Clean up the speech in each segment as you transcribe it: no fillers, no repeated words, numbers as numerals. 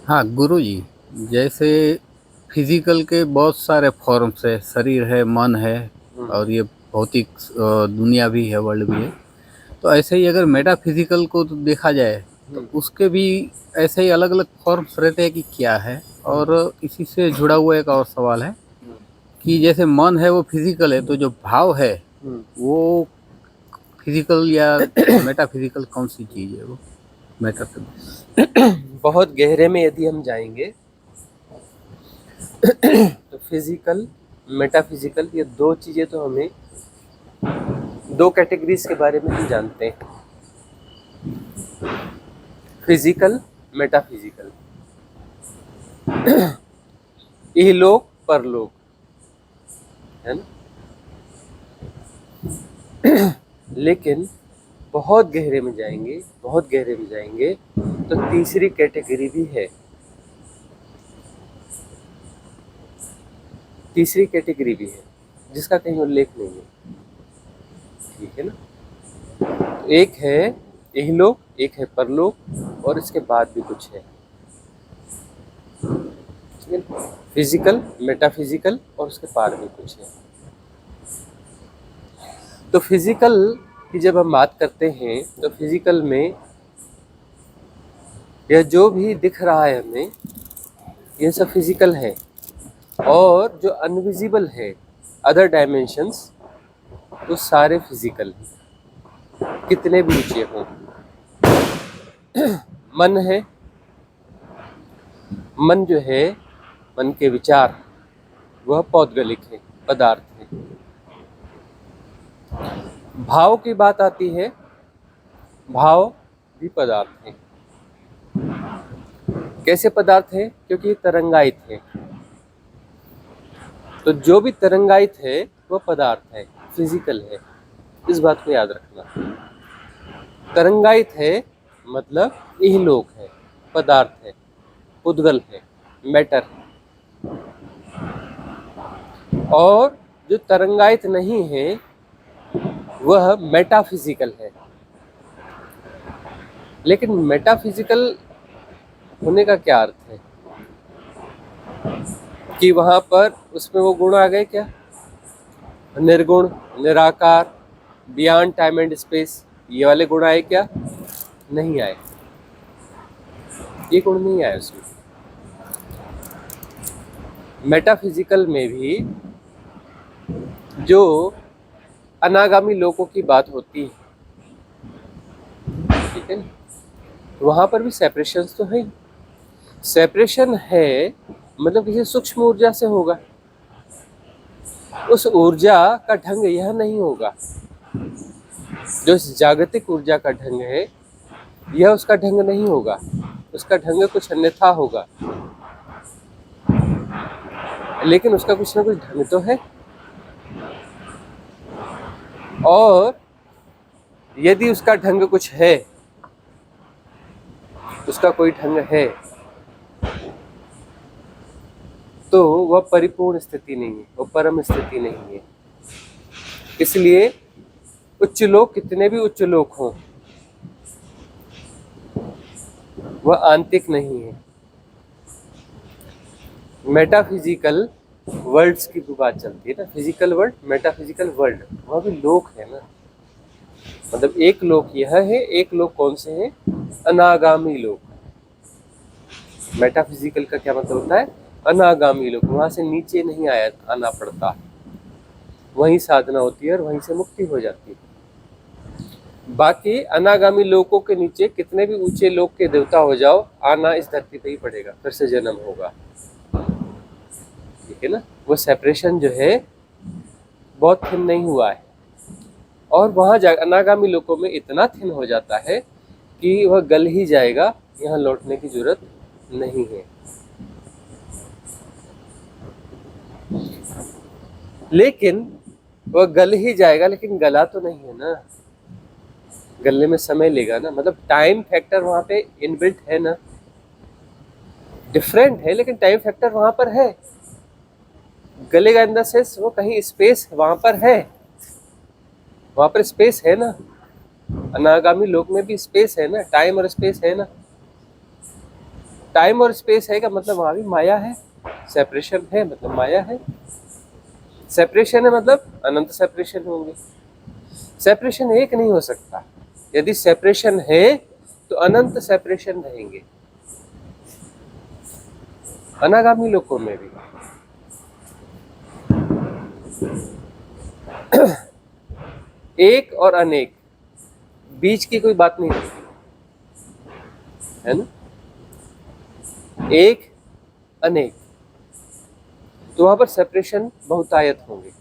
हाँ गुरु जी, जैसे फिजिकल के बहुत सारे फॉर्म्स है, शरीर है, मन है हम्म। और ये भौतिक दुनिया भी है, वर्ल्ड भी है। तो ऐसे ही अगर मेटाफिजिकल को तो देखा जाए तो हम्म। उसके भी ऐसे ही अलग अलग फॉर्म्स रहते हैं कि क्या है। हम्म। और इसी से जुड़ा हुआ एक और सवाल है हम्म। कि जैसे मन है वो फिजिकल है, तो जो भाव है हम्म। वो फिजिकल या मेटाफिजिकल कौन सी चीज़ है वो मैटर करती है? बहुत गहरे में यदि हम जाएंगे तो फिजिकल, मेटाफिजिकल, ये दो चीजें तो हमें, दो कैटेगरीज के बारे में हम जानते हैं। फिजिकल, मेटाफिजिकल, इहलोक परलोक, है ना। लेकिन बहुत गहरे में जाएंगे, बहुत गहरे में जाएंगे तो तीसरी कैटेगरी भी है। तीसरी कैटेगरी भी है जिसका कहीं उल्लेख नहीं है। ठीक है ना। तो एक है इहलोक, एक है परलोक, और इसके बाद भी कुछ है। ठीक है ना? फिजिकल, मेटाफिजिकल और उसके पार भी कुछ है। तो फिजिकल की जब हम बात करते हैं तो फिजिकल में यह जो भी दिख रहा है हमें, ये सब फिजिकल है। और जो अनविजिबल है, अदर डायमेंशंस, वो सारे फिजिकल हैं, कितने भी ऊंचे हों। मन है, मन जो है, मन के विचार, वह पौद्गलिक है, पदार्थ है। भाव की बात आती है, भाव भी पदार्थ है। कैसे पदार्थ है? क्योंकि ये तरंगायित है। तो जो भी तरंगायित है वह पदार्थ है, फिजिकल है। इस बात को याद रखना। तरंगायित है मतलब इहलोक है, पदार्थ है, पुद्गल है, मैटर है। और जो तरंगायित नहीं है वह मेटाफिजिकल है। लेकिन मेटाफिजिकल होने का क्या अर्थ है? कि वहां पर उसमें वो गुण आ गए क्या? निर्गुण, निराकार, बियॉन्ड टाइम एंड स्पेस, ये वाले गुण आए क्या? नहीं आए। ये गुण नहीं आए उसमें। मेटाफिजिकल में भी जो अनागामी लोकों की बात होती है, ठीक है ना, वहां पर भी सेपरेशन तो है। सेपरेशन है मतलब किसी सूक्ष्म ऊर्जा से होगा। उस ऊर्जा का ढंग यह नहीं होगा। जो इस जागतिक ऊर्जा का ढंग है, यह उसका ढंग नहीं होगा। उसका ढंग कुछ अन्यथा होगा। लेकिन उसका कुछ ना कुछ ढंग तो है। और यदि उसका ढंग कुछ है, उसका कोई ढंग है, तो वह परिपूर्ण स्थिति नहीं है, वह परम स्थिति नहीं है। इसलिए उच्च लोक कितने भी उच्च लोक हों, वह आंतिक नहीं है। मेटाफिजिकल वर्ल्ड्स की भी बात चलती है ना, फिजिकल वर्ल्ड, मेटाफिजिकल वर्ल्ड, वह भी लोक है ना। मतलब एक लोक यह है, एक लोक कौन से है? अनागामी लोक। मेटाफिजिकल का क्या मतलब होता है? अनागामी लोक, वहां से नीचे नहीं आया आना पड़ता, वहीं साधना होती है और वहीं से मुक्ति हो जाती है। बाकी अनागामी लोकों के नीचे कितने भी ऊंचे लोक के देवता हो जाओ, आना इस धरती पे ही पड़ेगा, फिर से जन्म होगा। ठीक है ना। वो सेपरेशन जो है बहुत थिन नहीं हुआ है। और वहां अनागामी लोकों में इतना थिन हो जाता है कि वह गल ही जाएगा, यहाँ लौटने की जरूरत नहीं है। लेकिन वह गल ही जाएगा, लेकिन गला तो नहीं है ना। गलने में समय लेगा ना, मतलब टाइम फैक्टर वहां पे इनबिल्ट है ना। डिफरेंट है लेकिन टाइम फैक्टर वहां पर है। गलेगा इन द सेंस वो कहीं स्पेस वहां पर है, वहां पर स्पेस है ना। अनागामी लोक में भी स्पेस है ना, टाइम और स्पेस है ना। टाइम और स्पेस है का मतलब वहां भी माया है, सेपरेशन है मतलब माया है, सेपरेशन है मतलब अनंत सेपरेशन होंगे। सेपरेशन एक नहीं हो सकता, यदि सेपरेशन है तो अनंत सेपरेशन रहेंगे, अनागामी लोकों में भी। एक और अनेक, बीच की कोई बात नहीं रहती है ना, एक अनेक, तो वहां पर सेपरेशन बहुतायत होंगे।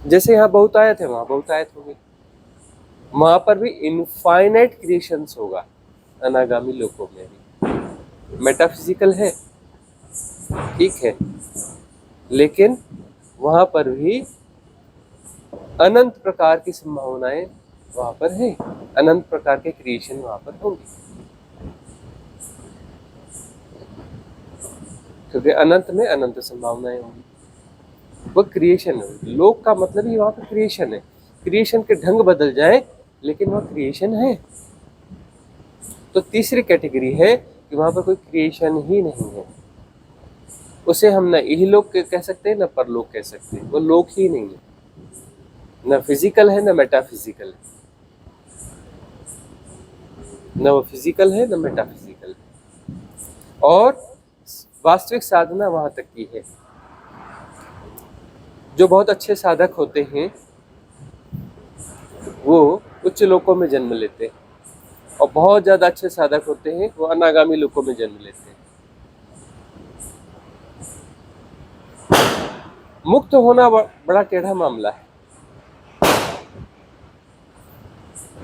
जैसे यहाँ बहुतायत है वहां बहुतायत होंगे, वहां पर भी इनफाइनाइट क्रिएशंस होगा अनागामी लोकों में भी। मेटाफिजिकल है ठीक है, लेकिन वहां पर भी अनंत प्रकार की संभावनाएं वहां पर है, अनंत प्रकार के क्रिएशन वहां पर होंगे, क्योंकि अनंत में अनंत संभावनाएं होंगी। वो क्रिएशन है, लोक का मतलब ही वहां पर क्रिएशन है। क्रिएशन के ढंग बदल जाए लेकिन वह क्रिएशन है। तो तीसरी कैटेगरी है कि वहां पर कोई क्रिएशन ही नहीं है, उसे हम न इहलोक कह सकते हैं न परलोक कह सकते हैं, वो लोक ही नहीं है, न फिजिकल है न मेटाफिजिकल है, न वो फिजिकल है न मेटाफिजिकल है। और वास्तविक साधना वहां तक की है। जो बहुत अच्छे साधक होते हैं वो उच्च लोकों में जन्म लेते हैं, और बहुत ज्यादा अच्छे साधक होते हैं वो अनागामी लोकों में जन्म लेते हैं। मुक्त होना बड़ा टेढ़ा मामला है,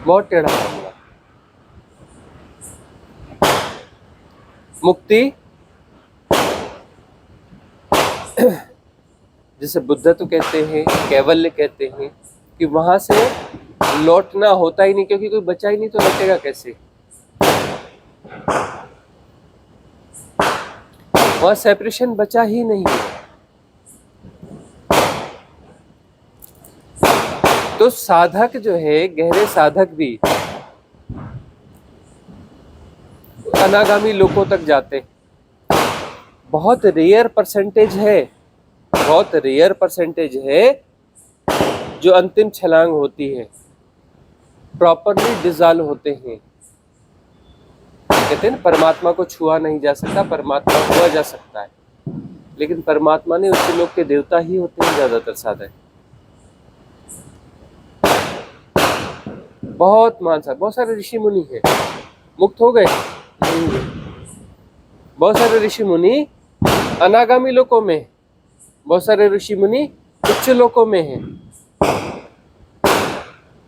बहुत टेढ़ा मामला। मुक्ति जिसे बुद्ध तो कहते हैं, कैवल्य कहते हैं, कि वहां से लौटना होता ही नहीं, क्योंकि कोई बचा ही नहीं तो लौटेगा कैसे। वहां सेपरेशन बचा ही नहीं है। तो साधक जो है, गहरे साधक भी अनागामी लोकों तक जाते। बहुत रेयर परसेंटेज है, बहुत रेयर परसेंटेज है जो अंतिम छलांग होती है, प्रॉपरली डिसॉल्व होते हैं। कहते हैं ना, परमात्मा को छुआ नहीं जा सकता, परमात्मा हुआ जा सकता है, लेकिन परमात्मा ने उच्च लोक के देवता ही होते हैं ज्यादातर साधक। बहुत मानसा, बहुत सारे ऋषि मुनि है मुक्त हो गए नहीं हुए। बहुत सारे ऋषि मुनि अनागामी लोकों में, बहुत सारे ऋषि मुनि उच्च लोकों में हैं।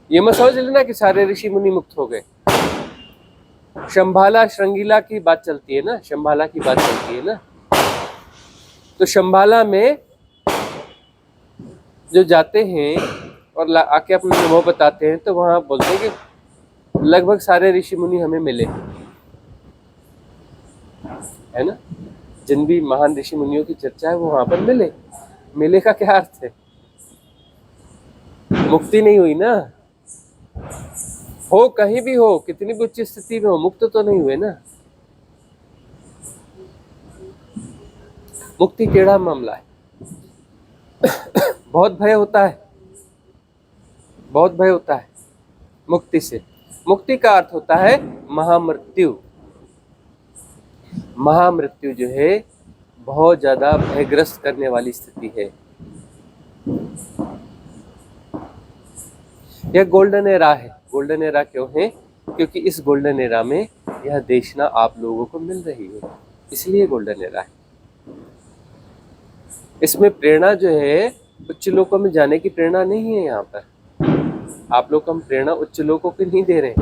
ये मत समझ लेना कि सारे ऋषि मुनि मुक्त हो गए। शंभाला श्रृंगिला की बात चलती है ना, शंभाला की बात चलती है ना, तो शंभाला में जो जाते हैं और आके अपना अनुभव बताते हैं, तो वहां बोलते हैं कि लगभग सारे ऋषि मुनि हमें मिले, है ना। जिन भी महान ऋषि मुनियों की चर्चा है वो वहां पर मिले। मिले का क्या अर्थ है? मुक्ति नहीं हुई ना, हो कहीं भी हो, कितनी भी उच्च स्थिति में हो, मुक्त तो नहीं हुए ना। मुक्ति टेढ़ा मामला है। बहुत भय होता है, बहुत भय होता है मुक्ति से। मुक्ति का अर्थ होता है महामृत्यु। महामृत्यु जो है बहुत ज्यादा भयग्रस्त करने वाली स्थिति है। यह गोल्डन एरा है। गोल्डन एरा क्यों है? क्योंकि इस गोल्डन एरा में यह देशना आप लोगों को मिल रही है, इसलिए गोल्डन एरा है। इसमें प्रेरणा जो है उच्च लोकों में जाने की प्रेरणा नहीं है। यहाँ पर आप लोग हम प्रेरणा उच्च लोकों की नहीं दे रहे,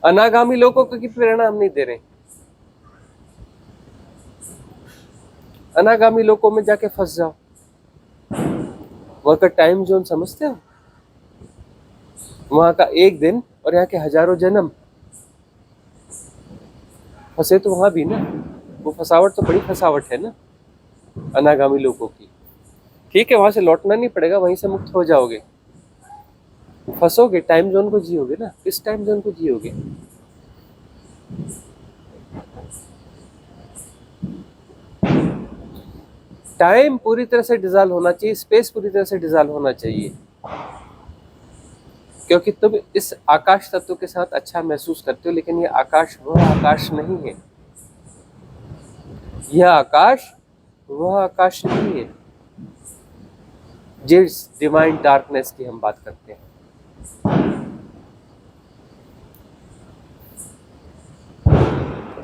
अनागामी लोकों की प्रेरणा हम नहीं दे रहे। अनागामी लोकों में जाके फंस जाओ। वहां का टाइम जोन समझते हो? वहां का एक दिन और यहाँ के हजारों जन्म। फंसे तो वहां भी ना, वो फंसावट तो बड़ी फंसावट है ना अनागामी लोगों की। ठीक है, वहां से लौटना नहीं पड़ेगा, वहीं से मुक्त हो जाओगे। फंसोगे, टाइम जोन को जियोगे ना। किस टाइम जोन को जियोगे? टाइम पूरी तरह से डिजॉल्व होना चाहिए, स्पेस पूरी तरह से डिजॉल्व होना चाहिए, क्योंकि तुम इस आकाश तत्व के साथ अच्छा महसूस करते हो, लेकिन ये आकाश वह आकाश नहीं है, यह आकाश वह आकाश नहीं है जिस डिवाइन डार्कनेस की हम बात करते हैं।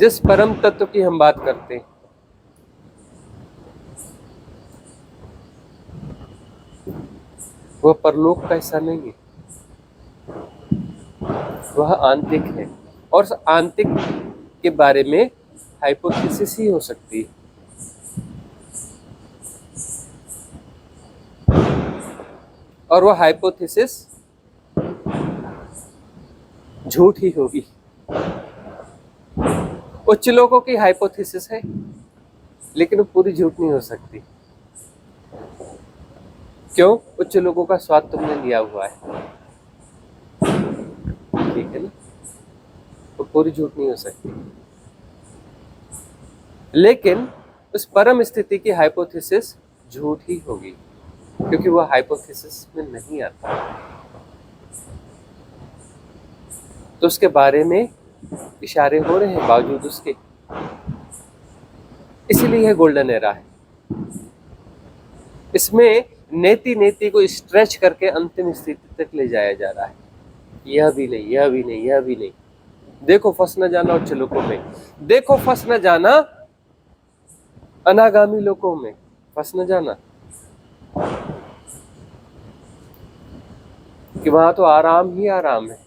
जिस परम तत्व की हम बात करते हैं, वह परलोक का हिस्सा नहीं है, वह आंतरिक है, और उस आंतरिक के बारे में हाइपोथेसिस ही हो सकती है। और वह हाइपोथेसिस झूठ ही होगी। उच्च लोगों की हाइपोथेसिस है, लेकिन वो पूरी झूठ नहीं हो सकती। क्यों? उच्च लोगों का स्वाद तुमने लिया हुआ है, ठीक है ना, वो पूरी झूठ नहीं हो सकती। लेकिन उस परम स्थिति की हाइपोथेसिस झूठ ही होगी, क्योंकि वह हाइपोथेसिस में नहीं आता। तो उसके बारे में इशारे हो रहे हैं बावजूद उसके, इसीलिए यह गोल्डन एरा है। इसमें नेति नेति को स्ट्रेच करके अंतिम स्थिति तक ले जाया जा रहा है। यह भी नहीं, यह भी नहीं, यह भी नहीं। देखो फंस न जाना उच्च लोकों में, देखो फंस न जाना अनागामी लोकों में, फंस न जाना कि वहां तो आराम ही आराम है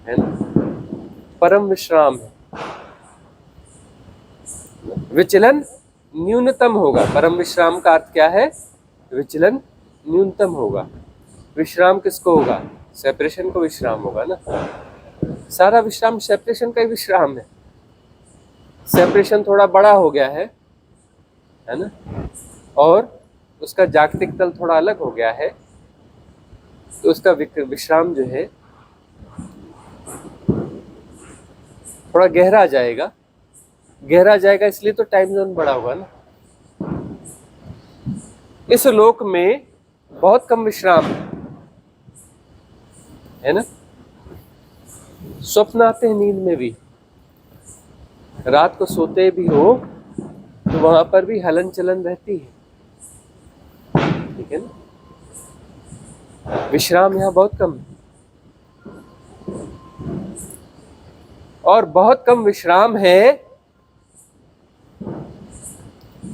ना, परम विश्राम है। विचलन न्यूनतम होगा। परम विश्राम का अर्थ क्या है? विचलन न्यूनतम होगा। विश्राम किसको होगा? सेपरेशन को विश्राम होगा ना। सारा विश्राम सेपरेशन का ही विश्राम है। सेपरेशन थोड़ा बड़ा हो गया है ना, और उसका जागतिक तल थोड़ा अलग हो गया है, तो उसका विश्राम जो है थोड़ा गहरा जाएगा। गहरा जाएगा इसलिए तो टाइम जोन बड़ा होगा ना। इस लोक में बहुत कम विश्राम है ना। स्वप्न आते हैं नींद में भी, रात को सोते भी हो तो वहां पर भी हलन चलन रहती है, ठीक है ना। विश्राम यहाँ बहुत कम है, और बहुत कम विश्राम है,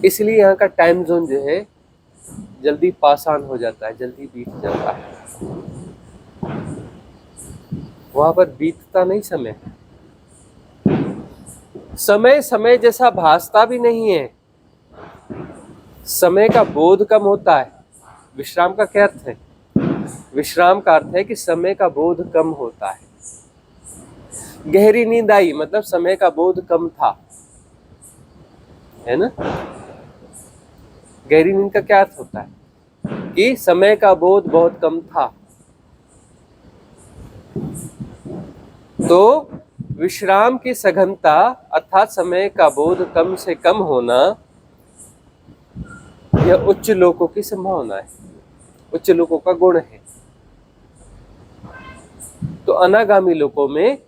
इसलिए यहाँ का टाइम जोन जो है जल्दी पास ऑन हो जाता है, जल्दी बीत जाता है। वहां पर बीतता नहीं समय, समय समय जैसा भासता भी नहीं है। समय का बोध कम होता है। विश्राम का क्या अर्थ है? विश्राम का अर्थ है कि समय का बोध कम होता है। गहरी नींद आई मतलब समय का बोध कम था, है ना। गहरी नींद का क्या अर्थ होता है? कि समय का बोध बहुत कम था। तो विश्राम की सघनता अर्थात समय का बोध कम से कम होना, यह उच्च लोकों की संभावना है, उच्च लोकों का गुण है। तो अनागामी लोकों में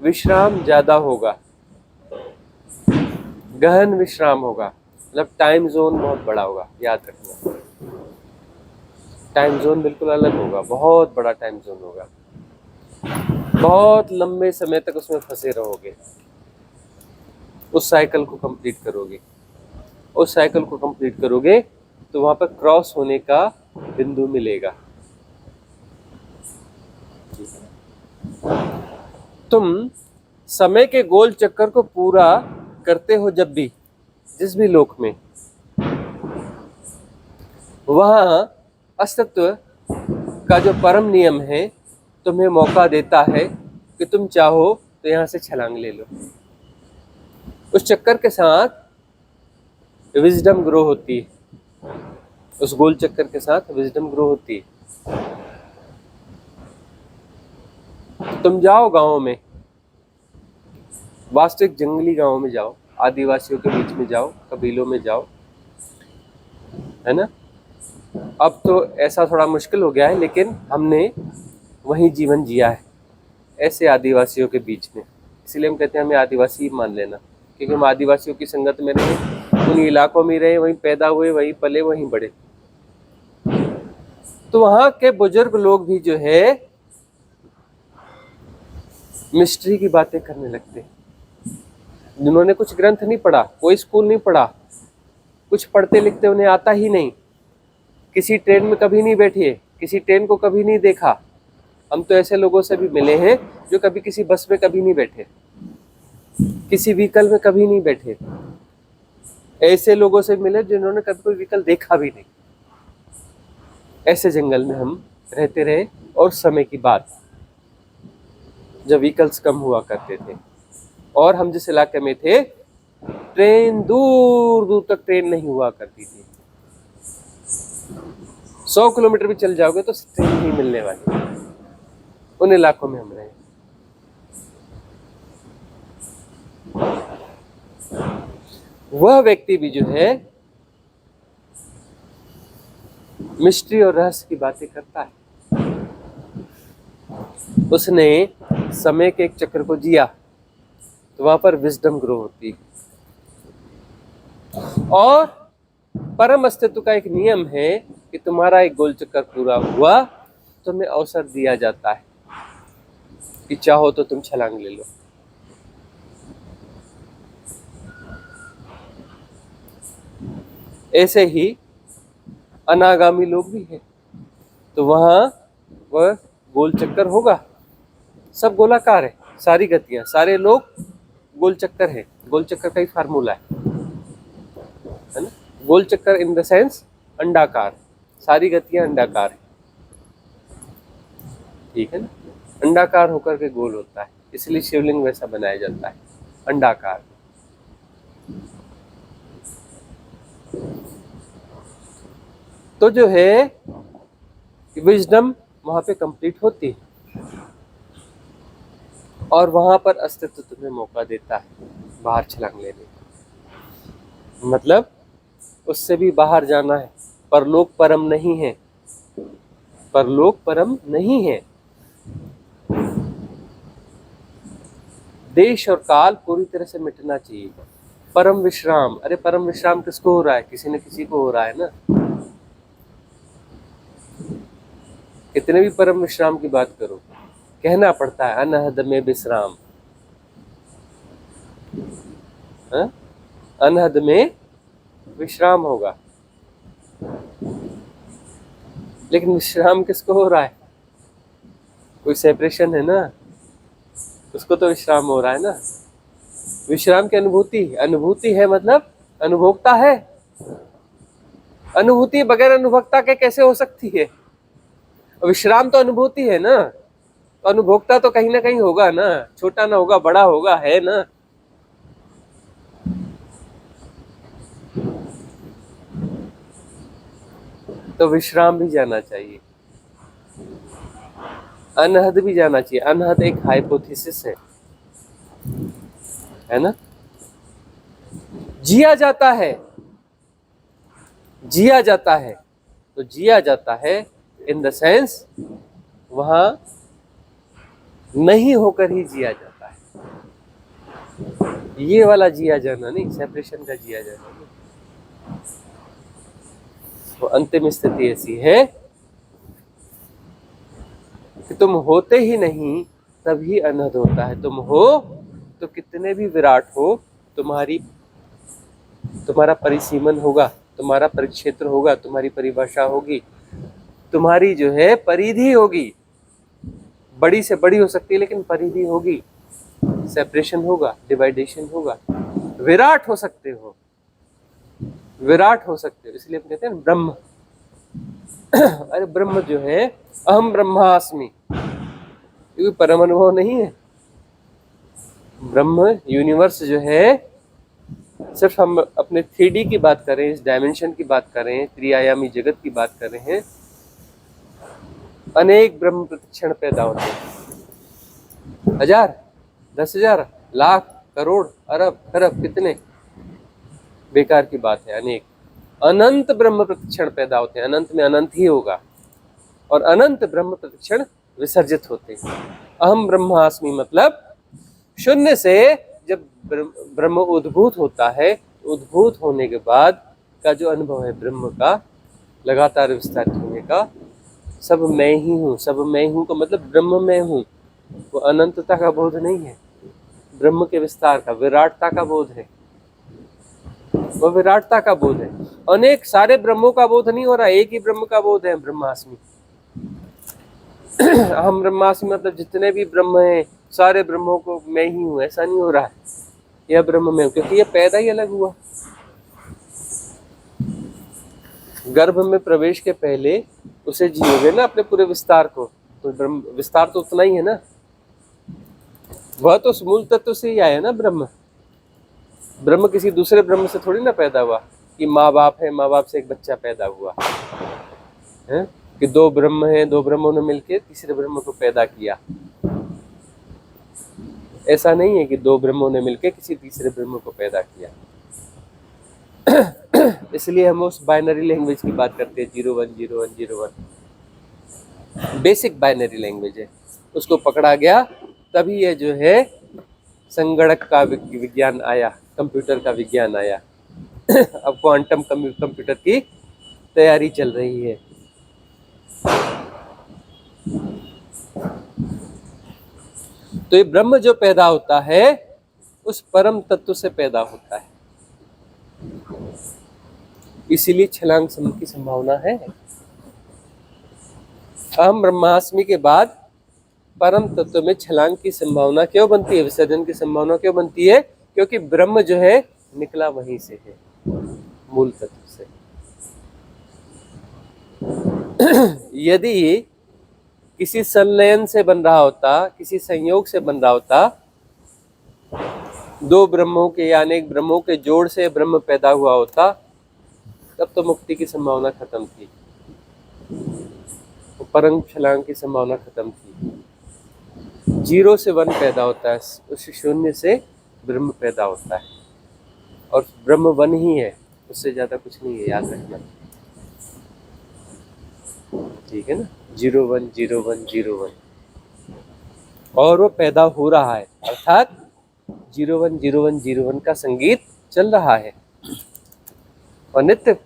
विश्राम ज्यादा होगा, गहन विश्राम होगा, मतलब टाइम जोन बहुत बड़ा होगा। याद रखना, टाइम जोन बिल्कुल अलग होगा, बहुत बड़ा टाइम जोन होगा। बहुत लंबे समय तक उसमें फंसे रहोगे, उस साइकिल को कंप्लीट करोगे। उस साइकिल को कंप्लीट करोगे तो वहां पर क्रॉस होने का बिंदु मिलेगा। तुम समय के गोल चक्कर को पूरा करते हो जब भी, जिस भी लोक में, वहां अस्तित्व का जो परम नियम है तुम्हें मौका देता है कि तुम चाहो तो यहां से छलांग ले लो। उस चक्कर के साथ विजडम ग्रो होती है, उस गोल चक्कर के साथ विजडम ग्रो होती है। तुम जाओ गांव में, वास्तविक जंगली गांव में जाओ, आदिवासियों के बीच में जाओ, कबीलों में जाओ, है ना। अब तो ऐसा थोड़ा मुश्किल हो गया है, लेकिन हमने वही जीवन जिया है ऐसे आदिवासियों के बीच में। इसीलिए हम कहते हैं हमें आदिवासी मान लेना, क्योंकि हम आदिवासियों की संगत में रहे, उन इलाकों में रहे, वहीं पैदा हुए, वहीं पले, वहीं बड़े। तो वहाँ के बुजुर्ग लोग भी जो है मिस्ट्री की बातें करने लगते हैं। जिन्होंने कुछ ग्रंथ नहीं पढ़ा, कोई स्कूल नहीं पढ़ा, कुछ पढ़ते लिखते उन्हें आता ही नहीं, किसी ट्रेन में कभी नहीं बैठे, किसी ट्रेन को कभी नहीं देखा। हम तो ऐसे लोगों से भी मिले हैं जो कभी किसी बस में कभी नहीं बैठे, किसी व्हीकल में कभी नहीं बैठे। ऐसे लोगों से मिले जिन्होंने कभी कोई व्हीकल देखा भी नहीं। ऐसे जंगल में हम रहते रहे। और समय की बात, जब व्हीकल्स कम हुआ करते थे और हम जिस इलाके में थे, ट्रेन दूर दूर तक ट्रेन नहीं हुआ करती थी। 100 किलोमीटर भी चल जाओगे तो ट्रेन नहीं मिलने वाली। उन इलाकों में हम रहे। वह व्यक्ति भी जो है मिस्ट्री और रहस्य की बातें करता है। उसने समय के एक चक्र को जिया, तो वहां पर विजडम ग्रो होती है। और परम अस्तित्व का एक नियम है कि तुम्हारा एक गोल चक्कर पूरा हुआ तो तुम्हें अवसर दिया जाता है कि चाहो तो तुम छलांग ले लो। ऐसे ही अनागामी लोग भी हैं, तो वहां वह गोल चक्कर होगा। सब गोलाकार है, सारी गतियां, सारे लोग गोल चक्कर है। गोल चक्कर का ही फार्मूला है ना। गोल चक्कर इन द सेंस अंडाकार, सारी गतियां अंडाकार है, ठीक है ना। अंडाकार होकर के गोल होता है, इसलिए शिवलिंग वैसा बनाया जाता है, अंडाकार। तो जो है विजडम वहां पे कंप्लीट होती है और वहां पर अस्तित्व तुम्हें मौका देता है बाहर छलांग लेने का। मतलब उससे भी बाहर जाना है। परलोक परम नहीं है, परलोक परम नहीं है। देश और काल पूरी तरह से मिटना चाहिए। परम विश्राम, अरे परम विश्राम किसको हो रहा है? किसी न किसी को हो रहा है ना। कितने भी परम विश्राम की बात करो, कहना पड़ता है अनहद में विश्राम, अनहद में विश्राम होगा। लेकिन विश्राम किसको हो रहा है? कोई सेपरेशन है ना, उसको तो विश्राम हो रहा है ना। विश्राम की अनुभूति, अनुभूति है मतलब अनुभोक्ता है। अनुभूति बगैर अनुभोक्ता के कैसे हो सकती है? विश्राम तो अनुभूति है ना, तो अनुभोक्ता तो कहीं ना कहीं होगा ना, छोटा ना होगा बड़ा होगा, है ना। तो विश्राम भी जाना चाहिए, अनहद भी जाना चाहिए। अनहद एक हाइपोथेसिस है ना। जिया जाता है, जिया जाता है, तो जिया जाता है इन द सेंस वहां नहीं होकर ही जिया जाता है। ये वाला जिया जाना नहीं, सेपरेशन का जिया जाना नहीं। तो अंतिम स्थिति ऐसी है कि तुम होते ही नहीं तभी अनहद होता है। तुम हो तो कितने भी विराट हो, तुम्हारा परिसीमन होगा, तुम्हारा परिक्षेत्र होगा, तुम्हारी परिभाषा होगी, तुम्हारी जो है परिधि होगी। बड़ी से बड़ी हो सकती है लेकिन परिधि होगी। सेपरेशन होगा, डिवाइडेशन होगा। विराट हो सकते हो, विराट हो सकते हो, इसलिए हम कहते हैं ब्रह्म। अरे ब्रह्म जो है, अहम ब्रह्मास्मि, ये परम अनुभव नहीं है। ब्रह्म यूनिवर्स जो है, सिर्फ हम अपने 3D की बात करें, इस डायमेंशन की बात करें, त्रिआयामी जगत की बात कर रहे हैं, अनेक ब्रह्म प्रतिक्षण पैदा होते हैं। 1000, 10,000, लाख, करोड़, अरब, खरब, कितने? बेकार की बात है। अनेक, अनंत ब्रह्म प्रतिक्षण पैदा होते हैं, अनंत में अनंत ही होगा, और अनंत ब्रह्म प्रतिक्षण विसर्जित होते हैं। अहम ब्रह्मास्मि मतलब शून्य से जब ब्रह्म उद्भूत होता है, उद्भूत होने के बाद का जो अनुभव है ब्रह्म का लगातार विस्तारित होने का, सब मैं ही हूँ, सब मैं हूँ का मतलब ब्रह्म में हूँ, वो अनंतता का बोध नहीं है, ब्रह्म के विस्तार का, विराटता का बोध है, वो विराटता का बोध है। अनेक सारे ब्रह्मों का बोध नहीं हो रहा, एक ही ब्रह्म का बोध है, ब्रह्मास्मि। हम ब्रह्मास्मि मतलब जितने भी ब्रह्म हैं सारे ब्रह्मों को मैं ही हूँ, ऐसा नहीं हो रहा है, यह ब्रह्म में हूँ, क्योंकि यह पैदा ही अलग हुआ। गर्भ में प्रवेश के पहले उसे जियोगे ना अपने पूरे विस्तार को, तो ब्रह्म विस्तार तो उतना ही है ना, वह तो मूल तत्व से ही आया ना ब्रह्म। ब्रह्म किसी दूसरे ब्रह्म से थोड़ी ना पैदा हुआ कि माँ बाप है, माँ बाप से एक बच्चा पैदा हुआ है, कि दो ब्रह्म हैं, दो ब्रह्मों ने मिलकर तीसरे ब्रह्म को पैदा किया। ऐसा नहीं है कि दो ब्रह्मों ने मिलकर किसी तीसरे ब्रह्म को पैदा किया। इसलिए हम उस बाइनरी लैंग्वेज की बात करते हैं, 0 1 0 1 0 1 बेसिक बाइनरी लैंग्वेज है, उसको पकड़ा गया तभी ये जो है संगणक का विज्ञान आया, कंप्यूटर का विज्ञान आया। अब क्वांटम कंप्यूटर की तैयारी चल रही है। तो ये ब्रह्म जो पैदा होता है उस परम तत्व से पैदा होता है, इसीलिए छलांग की संभावना है। अहम ब्रह्मास्मि के बाद परम तत्व में छलांग की संभावना क्यों बनती है, विसर्जन की संभावना क्यों बनती है? क्योंकि ब्रह्म जो है निकला वहीं से है, मूल तत्व से। यदि किसी संलयन से बन रहा होता, किसी संयोग से बन रहा होता, दो ब्रह्मों के या अनेक ब्रह्मों के जोड़ से ब्रह्म पैदा हुआ होता, तब तो मुक्ति की संभावना खत्म थी, परम छलांग की संभावना खत्म थी। 0 से 1 पैदा होता है, उस शून्य से ब्रह्म पैदा होता है, और ब्रह्म 1 ही है, उससे ज्यादा कुछ नहीं है, याद रखना, ठीक है ना। 0 1 0 1 0 1, और वो पैदा हो रहा है, अर्थात 0 1 0 1 0 1 का संगीत चल रहा है, और नित्य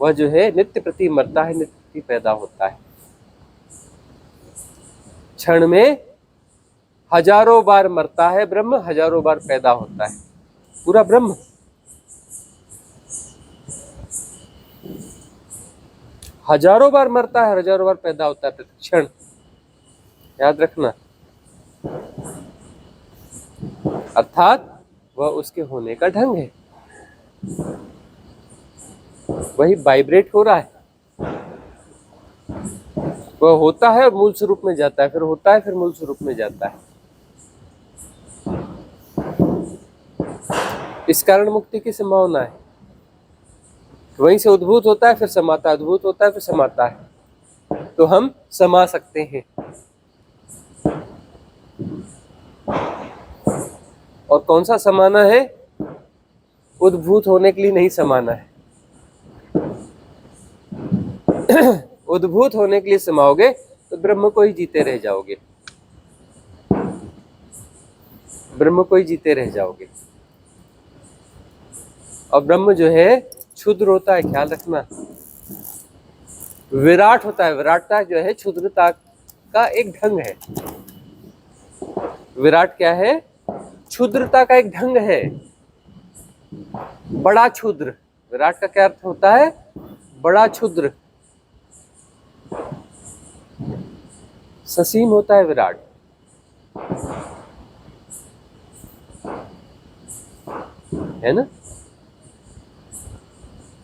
वह जो है नित्य प्रति मरता है, नित्य प्रति पैदा होता है। क्षण में हजारों बार मरता है ब्रह्म, हजारों बार पैदा होता है पूरा ब्रह्म। हजारों बार मरता है, हजारों बार पैदा होता है प्रतिक्षण, याद रखना। अर्थात वह उसके होने का ढंग है, वही वाइब्रेट हो रहा है, वह होता है और मूल स्वरूप में जाता है, फिर होता है फिर मूल स्वरूप में जाता है। इस कारण मुक्ति की संभावना है, वहीं से उद्भूत होता है फिर समाता है, उद्भूत होता है फिर समाता है, तो हम समा सकते हैं। और कौन सा समाना है? उद्भूत होने के लिए नहीं समाना है। उद्भूत होने के लिए समाओगे तो ब्रह्म को ही जीते रह जाओगे, ब्रह्म को ही जीते रह जाओगे। और ब्रह्म जो है क्षुद्र होता है, ख्याल रखना, विराट होता है। विराटता जो है क्षुद्रता का एक ढंग है। विराट क्या है? क्षुद्रता का एक ढंग है, बड़ा क्षुद्र। विराट का क्या अर्थ होता है? बड़ा क्षुद्र, ससीम होता है विराट। है ना?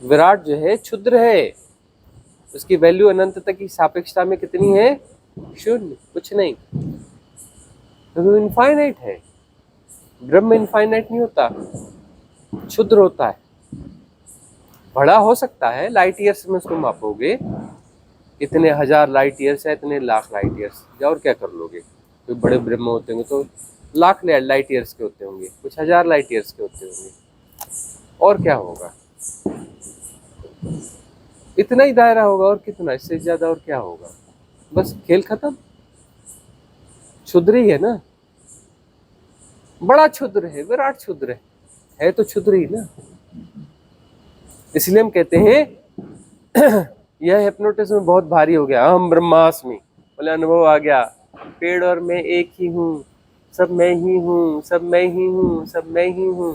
विराट जो है क्षुद्र है, उसकी वैल्यू अनंतता की सापेक्षता में कितनी है? शून्य, कुछ नहीं, तो इनफाइनाइट है। ब्रह्म इनफाइनाइट नहीं होता, क्षुद्र होता है। बड़ा हो सकता है, लाइट ईयर्स में उसको मापोगे, इतने हजार लाइट ईयर्स है, इतने लाख लाइट ईयर्स, और क्या कर लोगे? कोई बड़े ब्रह्म होते होंगे तो लाख लाइट ईयर्स के होते होंगे, कुछ हजार लाइट ईयर्स के होते होंगे, और क्या होगा? इतना ही दायरा होगा, और कितना, इससे ज्यादा और क्या होगा? बस खेल खत्म। क्षुद्र ही है ना, बड़ा क्षुद्र है, विराट क्षुद्र है तो क्षुद्र ही ना। इसलिए हम कहते हैं यह हिप्नोटिज्म बहुत भारी हो गया। अहम ब्रह्मास्मि, बोले अनुभव आ गया, पेड़ और मैं एक ही हूँ, सब मैं ही हूँ, सब मैं ही हूँ, सब मैं ही हूँ,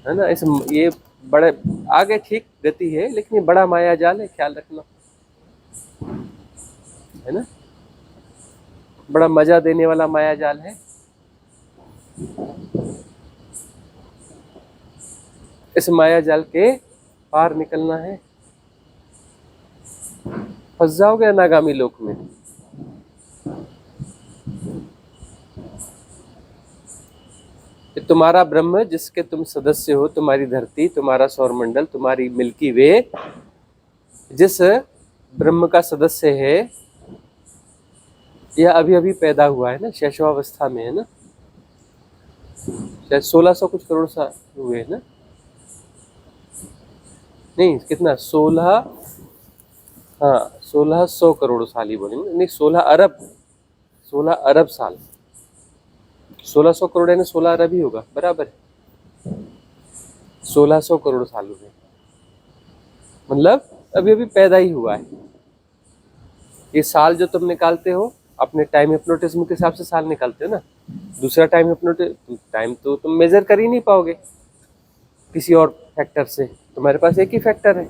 है ना। इस ये बड़े आगे ठीक गति है, लेकिन ये बड़ा माया जाल है, ख्याल रखना, है ना। बड़ा मजा देने वाला माया जाल है। इस माया जाल के पार निकलना है, फंस जाओगे अनागामी लोक में। कि तुम्हारा ब्रह्म जिसके तुम सदस्य हो, तुम्हारी धरती, तुम्हारा सौरमंडल, तुम्हारी मिल्की वे, जिस ब्रह्म का सदस्य है, यह अभी अभी पैदा हुआ है ना, शैशवावस्था में है ना, शायद 1600 कुछ करोड़ साल हुए है ना, नहीं कितना, 16, हाँ 1600 करोड़ साल ही बोलेंगे, नहीं 16 अरब साल। 1600 करोड़ यानी 16 अरब ही होगा, बराबर है। 1600 करोड़ साल हुए, मतलब अभी अभी पैदा ही हुआ है। ये साल जो तुम निकालते हो अपने टाइम हिप्नोटिज्म के हिसाब से साल निकालते हो ना, दूसरा टाइम हिप्नोटिज्म टाइम तो तुम मेजर कर ही नहीं पाओगे किसी और फैक्टर से। तुम्हारे पास एक ही फैक्टर है,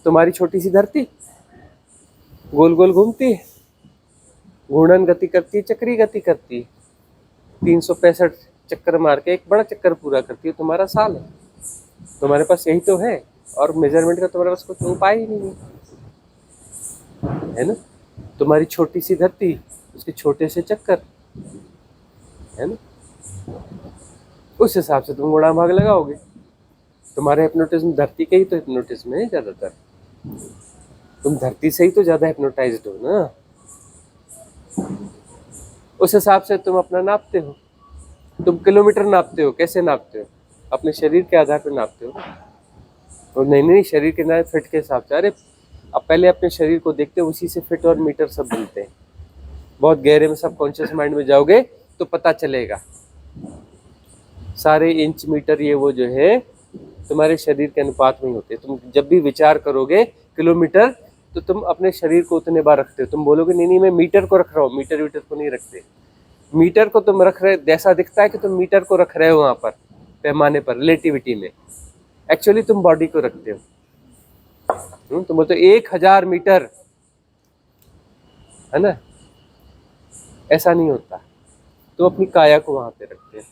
तुम्हारी छोटी सी धरती गोल गोल घूमती है, घूर्णन गति करती है, चक्री गति करती है, 365 चक्कर मार के एक बड़ा चक्कर पूरा करती है, तुम्हारा साल है। तुम्हारे पास यही तो है, और मेजरमेंट का तुम्हारे पास कुछ उपाय ही नहीं है ना। तुम्हारी छोटी सी धरती, उसके छोटे से चक्कर, है ना, उस हिसाब से तुम गुणा भाग लगाओगे। तुम्हारे हिप्नोटिज्म धरती के ही तो हिप्नोटिज्म है ज्यादातर, तुम धरती से ही तो ज्यादा हिप्नोटाइज्ड हो ना, उस हिसाब से तुम अपना नापते हो। तुम किलोमीटर नापते हो, कैसे नापते हो? अपने शरीर के आधार पर नापते हो। और नहीं शरीर के ना फिट के हिसाब से। अरे अब पहले अपने शरीर को देखते हो, उसी से फिट और मीटर सब बनते हैं। बहुत गहरे में सबकॉन्शियस माइंड में जाओगे तो पता चलेगा, सारे इंच मीटर ये वो जो है तुम्हारे शरीर के अनुपात में ही होते हैं। तुम जब भी विचार करोगे किलोमीटर, तो तुम अपने शरीर को उतने बार रखते हो। तुम बोलोगे नहीं मैं मीटर को रख रहा हूँ, मीटर वीटर को नहीं रखते। मीटर को तुम रख रहे, जैसा दिखता है कि तुम मीटर को रख रहे हो वहां पर पैमाने पर, रिलेटिविटी में, एक्चुअली तुम बॉडी को रखते हो। तुम बोलते हो 1000 मीटर, है ना, ऐसा नहीं होता। तो अपनी काया को वहां पे रखते हैं।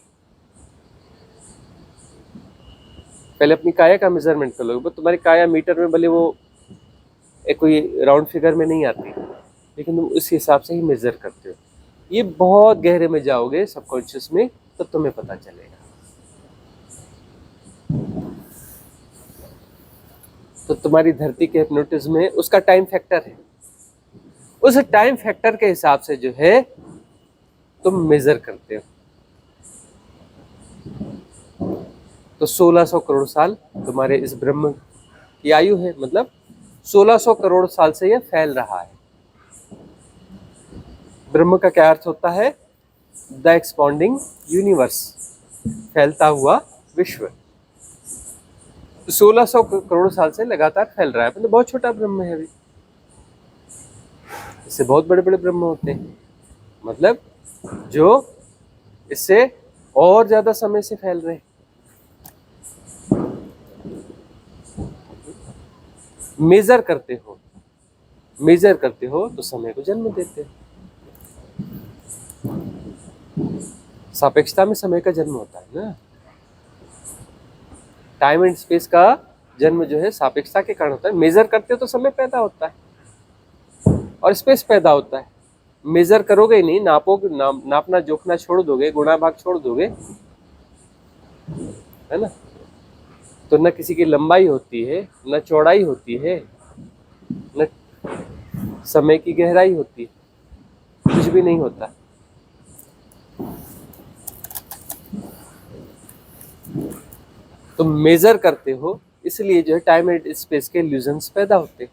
पहले अपनी काया का मेजरमेंट कर लो। तुम्हारी काया मीटर में भले वो एक कोई राउंड फिगर में नहीं आती, लेकिन तुम उस हिसाब से ही मेजर करते हो। ये बहुत गहरे में जाओगे सबकॉन्शियस में, तो तुम्हें पता चलेगा। तो तुम्हारी धरती के हिप्नोटिज्म में उसका टाइम फैक्टर है, उस टाइम फैक्टर के हिसाब से जो है तुम मेजर करते हो। तो 1600 करोड़ साल तुम्हारे इस ब्रह्म की आयु है, मतलब 1600 करोड़ साल से यह फैल रहा है। ब्रह्म का क्या अर्थ होता है? द एक्सपांडिंग यूनिवर्स, फैलता हुआ विश्व। 1600 करोड़ साल से लगातार फैल रहा है, मतलब बहुत छोटा ब्रह्म है अभी। इससे बहुत बड़े बड़े ब्रह्म होते हैं, मतलब जो इससे और ज्यादा समय से फैल रहे हैं। मेजर करते हो तो समय को जन्म देते हो। सापेक्षता में समय का जन्म होता है ना। टाइम एंड स्पेस का जन्म जो है सापेक्षता के कारण होता है। मेजर करते हो तो समय पैदा होता है और स्पेस पैदा होता है। मेजर करोगे ही नहीं, नापोगे, नापना जोखना छोड़ दोगे, गुणा भाग छोड़ दोगे, है ना, तो न किसी की लंबाई होती है, न चौड़ाई होती है, न समय की गहराई होती है, कुछ भी नहीं होता। तुम मेजर करते हो इसलिए जो है टाइम एंड स्पेस के इल्यूजन्स पैदा होते हैं।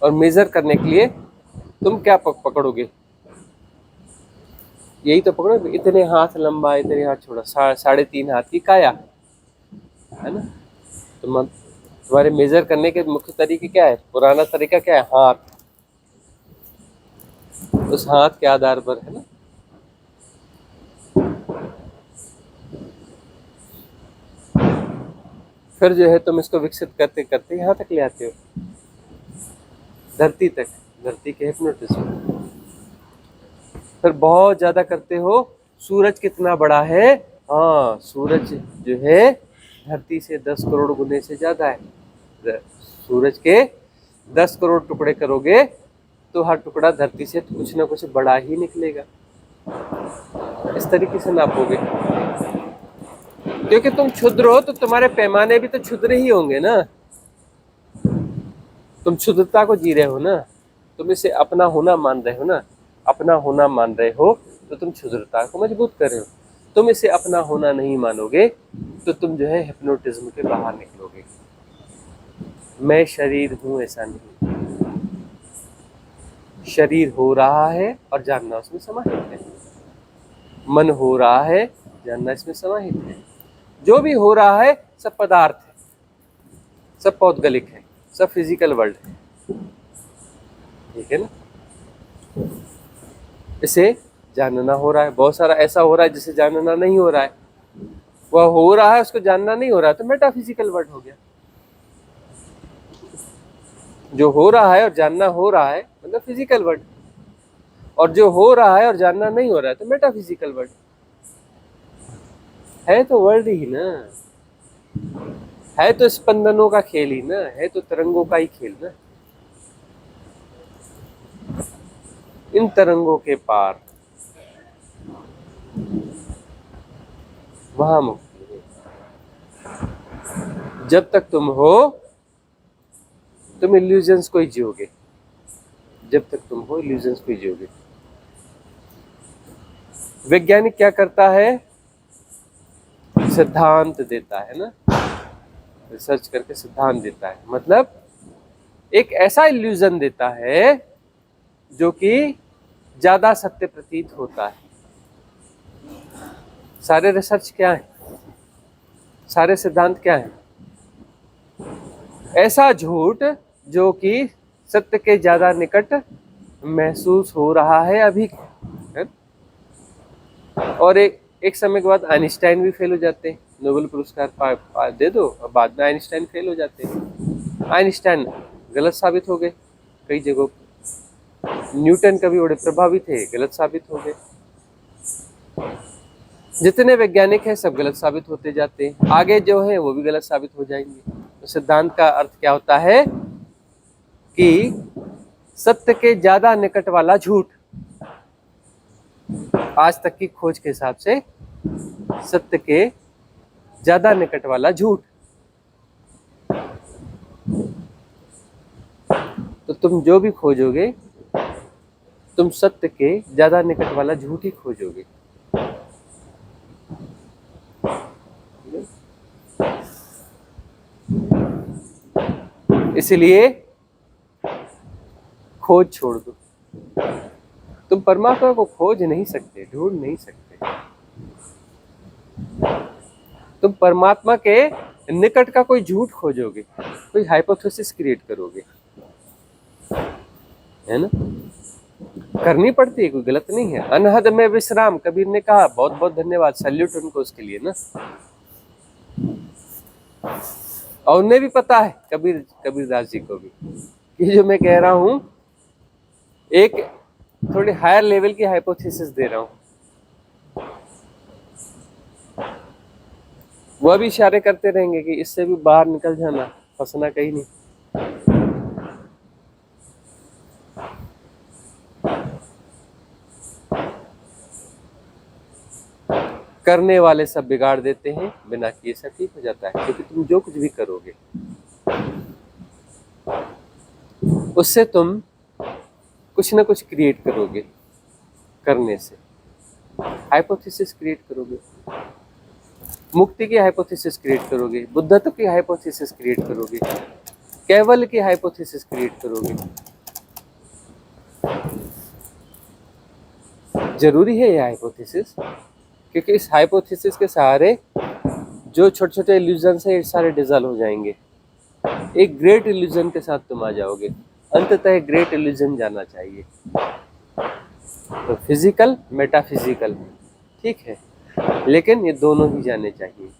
और मेजर करने के लिए तुम क्या पकड़ोगे, यही तो पकड़ो, इतने हाथ लंबा इतने हाथ छोड़ा, 3.5 हाथ की काया, है ना। तुम्हारे मेजर करने के मुख्य तरीके क्या है, पुराना तरीका क्या है, हाथ, उस हाथ के आधार पर, है ना। फिर जो है तुम इसको विकसित करते करते यहाँ तक ले आते हो, धरती तक, धरती के हिप्नोटिज्म। फिर बहुत ज्यादा करते हो, सूरज कितना बड़ा है, हाँ सूरज जो है धरती से 10 करोड़ गुने से ज्यादा है। सूरज के 10 करोड़ टुकड़े करोगे तो हर टुकड़ा धरती से कुछ ना कुछ बड़ा ही निकलेगा। इस तरीके से नापोगे, क्योंकि तुम क्षुद्र हो तो तुम्हारे पैमाने भी तो क्षुद्र ही होंगे ना। तुम क्षुद्रता को जी रहे हो ना, तुम इसे अपना होना मान रहे हो ना, अपना होना मान रहे हो तो तुम क्षुद्रता को मजबूत कर रहे हो। तुम इसे अपना होना नहीं मानोगे तो तुम जो है हिप्नोटिज्म के बाहर निकलोगे। मैं शरीर हूं ऐसा नहीं, शरीर हो रहा है और जानना उसमें समाहित है, मन हो रहा है जानना इसमें समाहित है। जो भी हो रहा है सब पदार्थ है, सब पौद्गलिक है, सब फिजिकल वर्ल्ड है, ठीक है ना। इसे जानना हो रहा है, बहुत सारा ऐसा हो रहा है जिसे जानना नहीं हो रहा है, वह हो रहा है उसको जानना नहीं हो रहा है, तो मेटाफिजिकल वर्ल्ड हो गया। जो हो रहा है और जानना हो रहा है मतलब फिजिकल वर्ल्ड, और जो हो रहा है और जानना नहीं हो रहा है तो मेटाफिजिकल वर्ल्ड है। तो वर्ल्ड ही ना है, तो स्पंदनों का खेल ही ना है, तो तरंगों का ही खेल ना। इन तरंगों के पार वहां मुक्ति है। जब तक तुम हो तुम इल्यूजन्स को ही जियोगे, जब तक तुम हो इल्यूजन्स को ही जियोगे। वैज्ञानिक क्या करता है, सिद्धांत देता है ना, रिसर्च करके सिद्धांत देता है, मतलब एक ऐसा इल्यूजन देता है जो कि ज्यादा सत्य प्रतीत होता है। सारे रिसर्च क्या है, सारे सिद्धांत क्या है, ऐसा झूठ जो कि सत्य के ज्यादा निकट महसूस हो रहा है अभी, है? और एक समय के बाद आइंस्टाइन भी फेल हो जाते हैं, नोबेल पुरस्कार दे दो और बाद में आइंस्टाइन फेल हो जाते हैं। आइंस्टाइन गलत साबित हो गए कई जगहों पर, न्यूटन कभी बड़े प्रभावी थे, गलत साबित हो गए। जितने वैज्ञानिक हैं सब गलत साबित होते जाते हैं, आगे जो है वो भी गलत साबित हो जाएंगे। तो सिद्धांत का अर्थ क्या होता है कि सत्य के ज्यादा निकट वाला झूठ, आज तक की खोज के हिसाब से सत्य के ज्यादा निकट वाला झूठ। तो तुम जो भी खोजोगे तुम सत्य के ज्यादा निकट वाला झूठ ही खोजोगे। इसलिए खोज छोड़ दो। तुम परमात्मा को खोज नहीं सकते, ढूंढ नहीं सकते। तुम परमात्मा के निकट का कोई झूठ खोजोगे, कोई हाइपोथेसिस क्रिएट करोगे, है ना। करनी पड़ती है, कोई गलत नहीं है। अनहद में विश्राम कबीर ने कहा, बहुत बहुत धन्यवाद, सैल्यूट उनको उसके लिए ना। और उन्हें भी पता है कबीरदास जी को भी कि जो मैं कह रहा हूं एक थोड़ी हायर लेवल की हाइपोथेसिस दे रहा हूं। वह भी इशारे करते रहेंगे कि इससे भी बाहर निकल जाना, फंसना कहीं नहीं। करने वाले सब बिगाड़ देते हैं, बिना किए सब ठीक हो जाता है। क्योंकि तुम जो कुछ भी करोगे उससे तुम कुछ ना कुछ क्रिएट करोगे, करने से हाइपोथेसिस क्रिएट करोगे। मुक्ति की हाइपोथेसिस क्रिएट करोगे, बुद्धत्व की हाइपोथेसिस क्रिएट करोगे, कैवल्य की हाइपोथेसिस क्रिएट करोगे। जरूरी है ये हाइपोथेसिस, क्योंकि इस हाइपोथेसिस के सहारे जो छोटे छोटे इल्यूजन है ये सारे डिजॉल्व हो जाएंगे। एक ग्रेट इल्यूजन के साथ तुम आ जाओगे। अंततः ग्रेट इल्यूजन जाना चाहिए। तो फिजिकल मेटाफिजिकल ठीक है, लेकिन ये दोनों ही जाने चाहिए।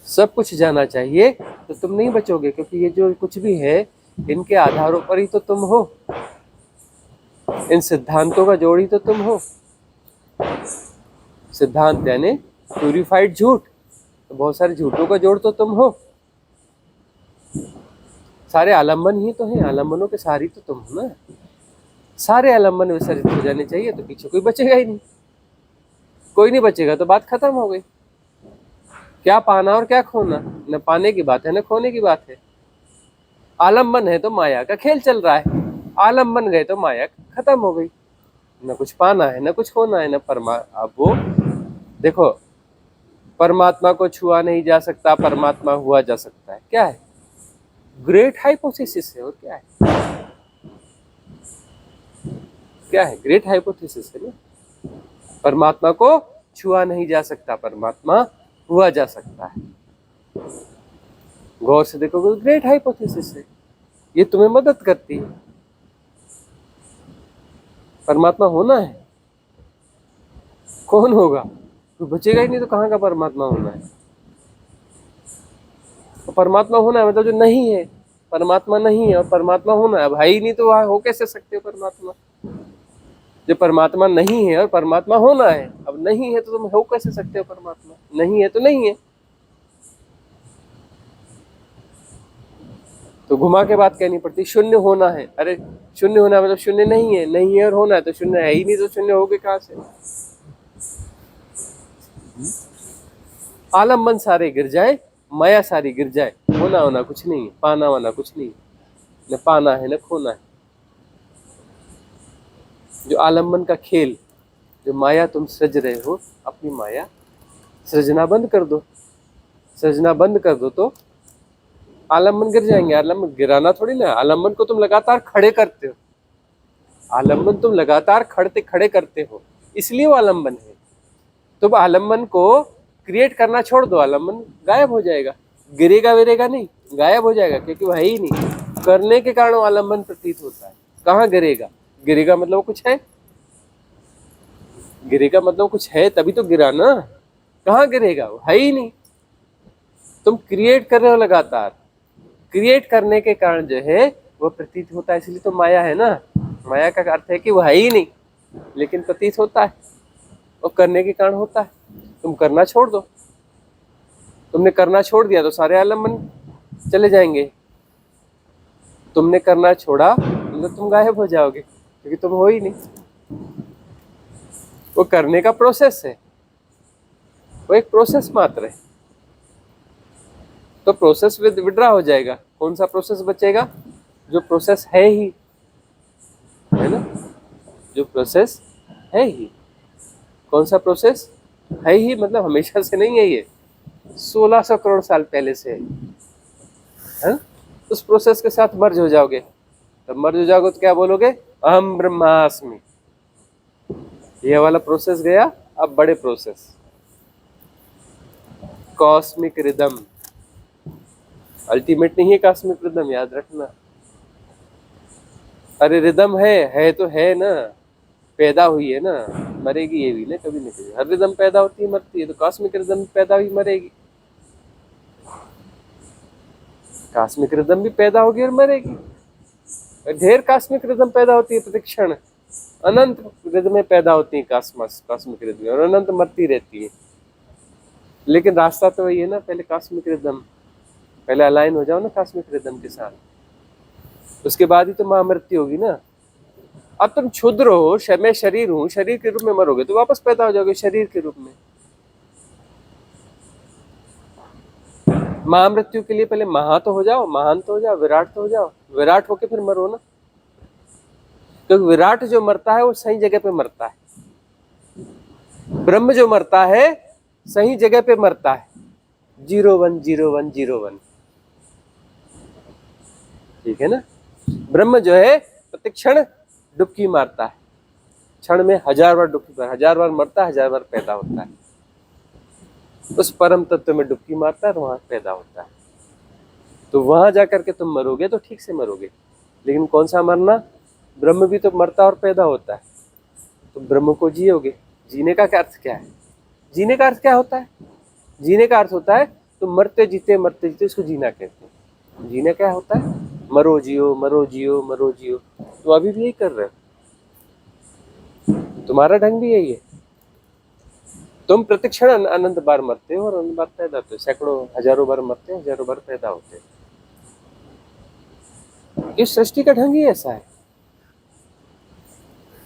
सब कुछ जाना चाहिए तो तुम नहीं बचोगे, क्योंकि ये जो कुछ भी है इनके आधारों पर ही तो तुम हो, इन सिद्धांतों का जोड़ ही तो तुम हो। सिद्धांत यानी प्यूरिफाइड झूठ, तो बहुत सारे झूठों का जोड़ तो तुम हो। सारे आलम्बन ही तो हैं, आलम्बनों के सारी तो तुम हो ना। सारे आलम्बन विसर्जित हो जाने चाहिए, तो पीछे कोई बचेगा ही नहीं। कोई नहीं बचेगा तो बात खत्म हो गई। क्या पाना और क्या खोना, न पाने की बात है न खोने की बात है। आलम्बन है तो माया का खेल चल रहा है, आलम्बन गए तो माया खत्म हो गई। न कुछ पाना है न कुछ खोना है, न अब वो देखो, परमात्मा को छुआ नहीं जा सकता, परमात्मा हुआ जा सकता है। क्या है? ग्रेट हाइपोथेसिस है। और क्या है? क्या है? ग्रेट हाइपोथेसिस है ना। परमात्मा को छुआ नहीं जा सकता, परमात्मा हुआ जा सकता है। गौर से देखोगे, ग्रेट हाइपोथेसिस है, ये तुम्हें मदद करती है। परमात्मा होना है, कौन होगा? कोई बचेगा ही नहीं, तो कहाँ का परमात्मा होना है? तो परमात्मा होना है मतलब जो नहीं है, परमात्मा नहीं है और परमात्मा होना है। अब है ही नहीं तो वहां हो कैसे सकते हो परमात्मा? जो परमात्मा नहीं है और परमात्मा होना है, अब नहीं है तो तुम हो कैसे सकते हो परमात्मा? नहीं है तो नहीं है। तो घुमा के बात कहनी पड़ती, शून्य होना है। अरे शून्य होना मतलब शून्य नहीं है, नहीं है और होना है, तो शून्य है ही नहीं, तो शून्य हो गए कहां से? आलम्बन सारे गिर जाए, माया सारी गिर जाए, होना होना कुछ नहीं है, पाना वाना कुछ नहीं है, न पाना है न खोना है। जो आलम्बन का खेल, जो माया तुम सृज रहे हो, अपनी माया सृजना बंद कर दो। सृजना बंद कर दो तो आलम्बन गिर जाएंगे। आलम्बन गिराना थोड़ी ना, आलम्बन को तुम लगातार खड़े करते हो। आलम्बन तुम लगातार खड़े करते हो, इसलिए वो आलम्बन है। तुम आलम्बन को क्रिएट करना छोड़ दो, आलम्बन गायब हो जाएगा। गिरेगा विरेगा नहीं, गायब हो जाएगा, क्योंकि वो है ही नहीं। करने के कारण आलम्बन प्रतीत होता है। कहाँ गिरेगा? गिरेगा मतलब कुछ है, गिरेगा मतलब कुछ है, तभी तो गिरा ना। कहाँ गिरेगा? वो है ही नहीं। तुम क्रिएट कर रहे हो लगातार, क्रिएट करने के कारण जो है वो प्रतीत होता है, इसलिए तो माया है ना। माया का अर्थ है कि वो है ही नहीं, लेकिन प्रतीत होता है, और करने के कारण होता है। तुम करना छोड़ दो, तुमने करना छोड़ दिया तो सारे आलम्बन चले जाएंगे। तुमने करना छोड़ा मतलब तुम गायब हो जाओगे, क्योंकि तुम हो ही नहीं। वो करने का प्रोसेस है, वो एक प्रोसेस मात्र है। तो प्रोसेस विड्रा हो जाएगा। कौन सा प्रोसेस बचेगा? जो प्रोसेस है ही, है ना, जो प्रोसेस है ही। कौन सा प्रोसेस है ही? मतलब हमेशा से नहीं है, ये 1600 करोड़ साल पहले से है। उस प्रोसेस के साथ मर्ज हो जाओगे। तब मर्ज हो जाओगे तो क्या बोलोगे? अहम ब्रह्मास्मि। ये वाला प्रोसेस गया, अब बड़े प्रोसेस, कॉस्मिक रिदम। अल्टीमेट नहीं है कॉस्मिक रिदम, याद रखना। अरे रिदम है तो है ना, पैदा हुई है ना, मरेगी ये भी ना कभी न कभी। हर रिदम पैदा होती है मरती है, तो कॉस्मिक रिदम पैदा हुई मरेगी, कॉस्मिक रिदम भी पैदा होगी और मरेगी। ढेर कॉस्मिक रिदम पैदा होती है प्रतिक्षण, अनंत रिदमें पैदा होती है कॉस्मिक रिदम, और अनंत मरती रहती है। लेकिन रास्ता तो वही है ना, पहले कॉस्मिक रिदम, पहले अलाइन हो जाओ ना कॉस्मिक रिदम के साथ, उसके बाद ही तो महामृत्यु होगी ना। अब तुम क्षुद्र हो, मैं शरीर हूँ, शरीर के रूप में मरोगे तो वापस पैदा हो जाओगे शरीर के रूप में। महामृत्यु के लिए पहले महा तो हो जाओ, महान तो हो जाओ, विराट तो हो जाओ, विराट होके फिर मरो ना। क्योंकि विराट जो मरता है वो सही जगह पे मरता है। ब्रह्म जो मरता है सही जगह पे मरता है, 0 1 0 1 0 1, ठीक है ना। ब्रह्म जो है प्रति क्षण डुबकी मारता है, क्षण में 1000 बार डुबकी मार, 1000 बार मरता है, 1000 बार पैदा होता है। उस परम तत्व में डुबकी मारता है और वहां पैदा होता है। तो वहां जाकर के तुम मरोगे तो ठीक से मरोगे, लेकिन कौन सा मरना, ब्रह्म भी तो मरता और पैदा होता है, तो ब्रह्म को जियोगे। जीने का क्या अर्थ क्या है, जीने का अर्थ क्या होता है, जीने का अर्थ होता है तुम मरते जीते इसको जीना कहते हैं। जीना क्या होता है, मरो जियो मरो जियो मरो जियो, तो अभी भी यही कर रहे हो, तुम्हारा ढंग भी यही है। तुम प्रतिक्षण अनंत बार मरते हो और अनंत बार पैदा होते हो, सैकड़ों हजारों बार मरते हो, हजारों बार पैदा होते हो। इस सृष्टि का ढंग ही ऐसा है,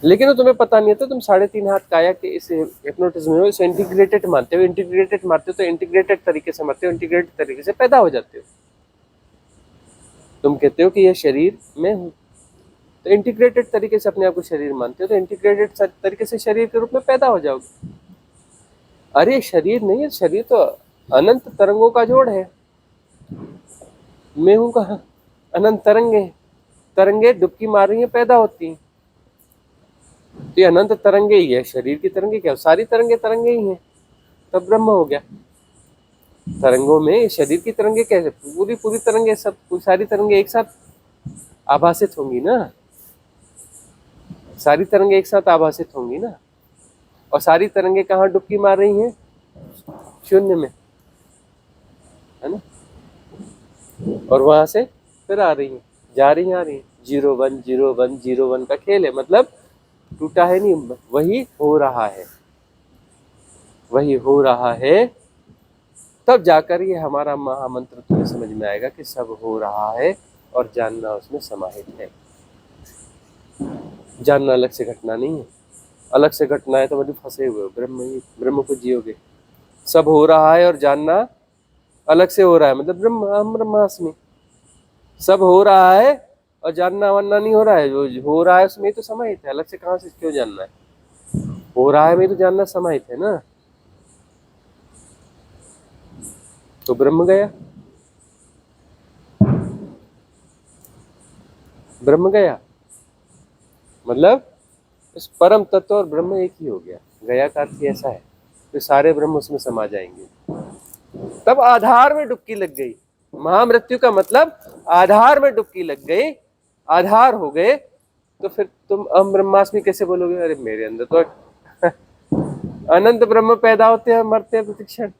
लेकिन वो तुम्हें पता नहीं है, तो तुम 3.5 हाथ काया के इस हिप्नोटिज्म में इसे इंटीग्रेटेड मानते हो। इंटीग्रेटेड मानते हो तो इंटीग्रेटेड तरीके से मरते हो, इंटीग्रेटेड तरीके से पैदा हो जाते हो। तुम कहते हो कि यह शरीर में हूँ, तो इंटीग्रेटेड तरीके से अपने आप को शरीर मानते हो, तो इंटीग्रेटेड तरीके से शरीर के रूप में पैदा हो जाओगे। अरे शरीर नहीं है, शरीर तो अनंत तरंगों का जोड़ है। मैं हूं कहाँ, अनंत तरंगे, तरंगे डुबकी मार रही हैं, पैदा होती हैं, तो ये अनंत तरंगे ही है। शरीर की तरंगे क्या, सारी तरंगे तरंगे ही हैं, तब ब्रह्म हो गया। तरंगों में शरीर की तरंगे कैसे, पूरी तरंगे, सब सारी तरंगे एक साथ आभासित होंगी ना, सारी तरंगे एक साथ आभासित होंगी ना। और सारी तरंगे कहाँ डुबकी मार रही हैं, शून्य में, है ना। और वहां से फिर आ रही हैं, जा रही हैं, आ रही हैं। 0 1 0 1 0 1 का खेल है, मतलब टूटा है नहीं, वही हो रहा है, वही हो रहा है। तब जाकर ये हमारा महामंत्र तुम्हें समझ में आएगा कि सब हो रहा है और जानना उसमें समाहित है। जानना अलग से घटना नहीं है, अलग से घटना है तो मतलब फंसे हुए हो, ब्रह्म ही, ब्रह्म को जियोगे। सब हो रहा है और जानना अलग से हो रहा है, मतलब ब्रह्म, अहम ब्रह्मास्मि। सब हो रहा है और जानना वरना नहीं हो रहा है, जो हो रहा है उसमें तो समाहित है, अलग से कहाँ से क्यों जानना है, हो रहा है में तो जानना समाहित है ना। तो ब्रह्म गया, ब्रह्म गया मतलब इस परम तत्व और ब्रह्म एक ही हो गया। गया का अर्थ ऐसा है, तो सारे ब्रह्म उसमें समा जाएंगे। तब आधार में डुबकी लग गई, महामृत्यु का मतलब आधार में डुबकी लग गई, आधार हो गए। तो फिर तुम अहम ब्रह्मास्मि कैसे बोलोगे, अरे मेरे अंदर तो अनंत ब्रह्म पैदा होते हैं मरते हैं प्रतिक्षण,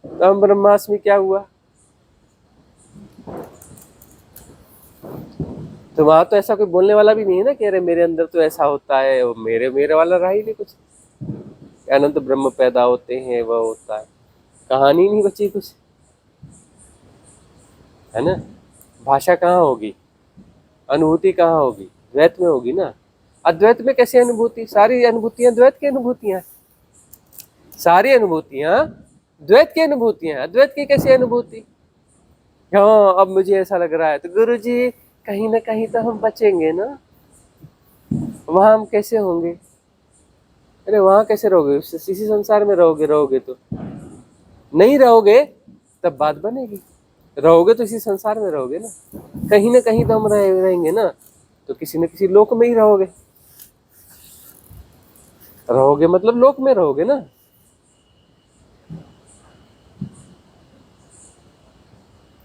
तो अहम ब्रह्मास्मि क्या हुआ। तो वहां तो ऐसा कोई बोलने वाला भी नहीं है ना कि अरे मेरे अंदर तो ऐसा होता है, वो मेरे वाला रहा ही नहीं कुछ, अनंत ब्रह्म पैदा होते हैं वह होता है, कहानी नहीं बची कुछ, है ना। भाषा कहाँ होगी, अनुभूति कहाँ होगी, द्वैत में होगी ना। अद्वैत में कैसे अनुभूति, सारी अनुभूतियां द्वैत की अनुभूतियां, सारी अनुभूतियां द्वैत की अनुभूतियां, अद्वैत की कैसी अनुभूति। हाँ अब मुझे ऐसा लग रहा है, तो गुरुजी कहीं ना कहीं तो हम बचेंगे ना, वहां हम कैसे होंगे, अरे वहां कैसे रहोगे, इसी संसार में रहोगे तो नहीं रहोगे, तब बात बनेगी। रहोगे तो इसी संसार में रहोगे ना, कहीं ना कहीं तो हम रहेंगे ना, तो किसी न किसी लोक में ही रहोगे, रहोगे मतलब लोक में रहोगे ना।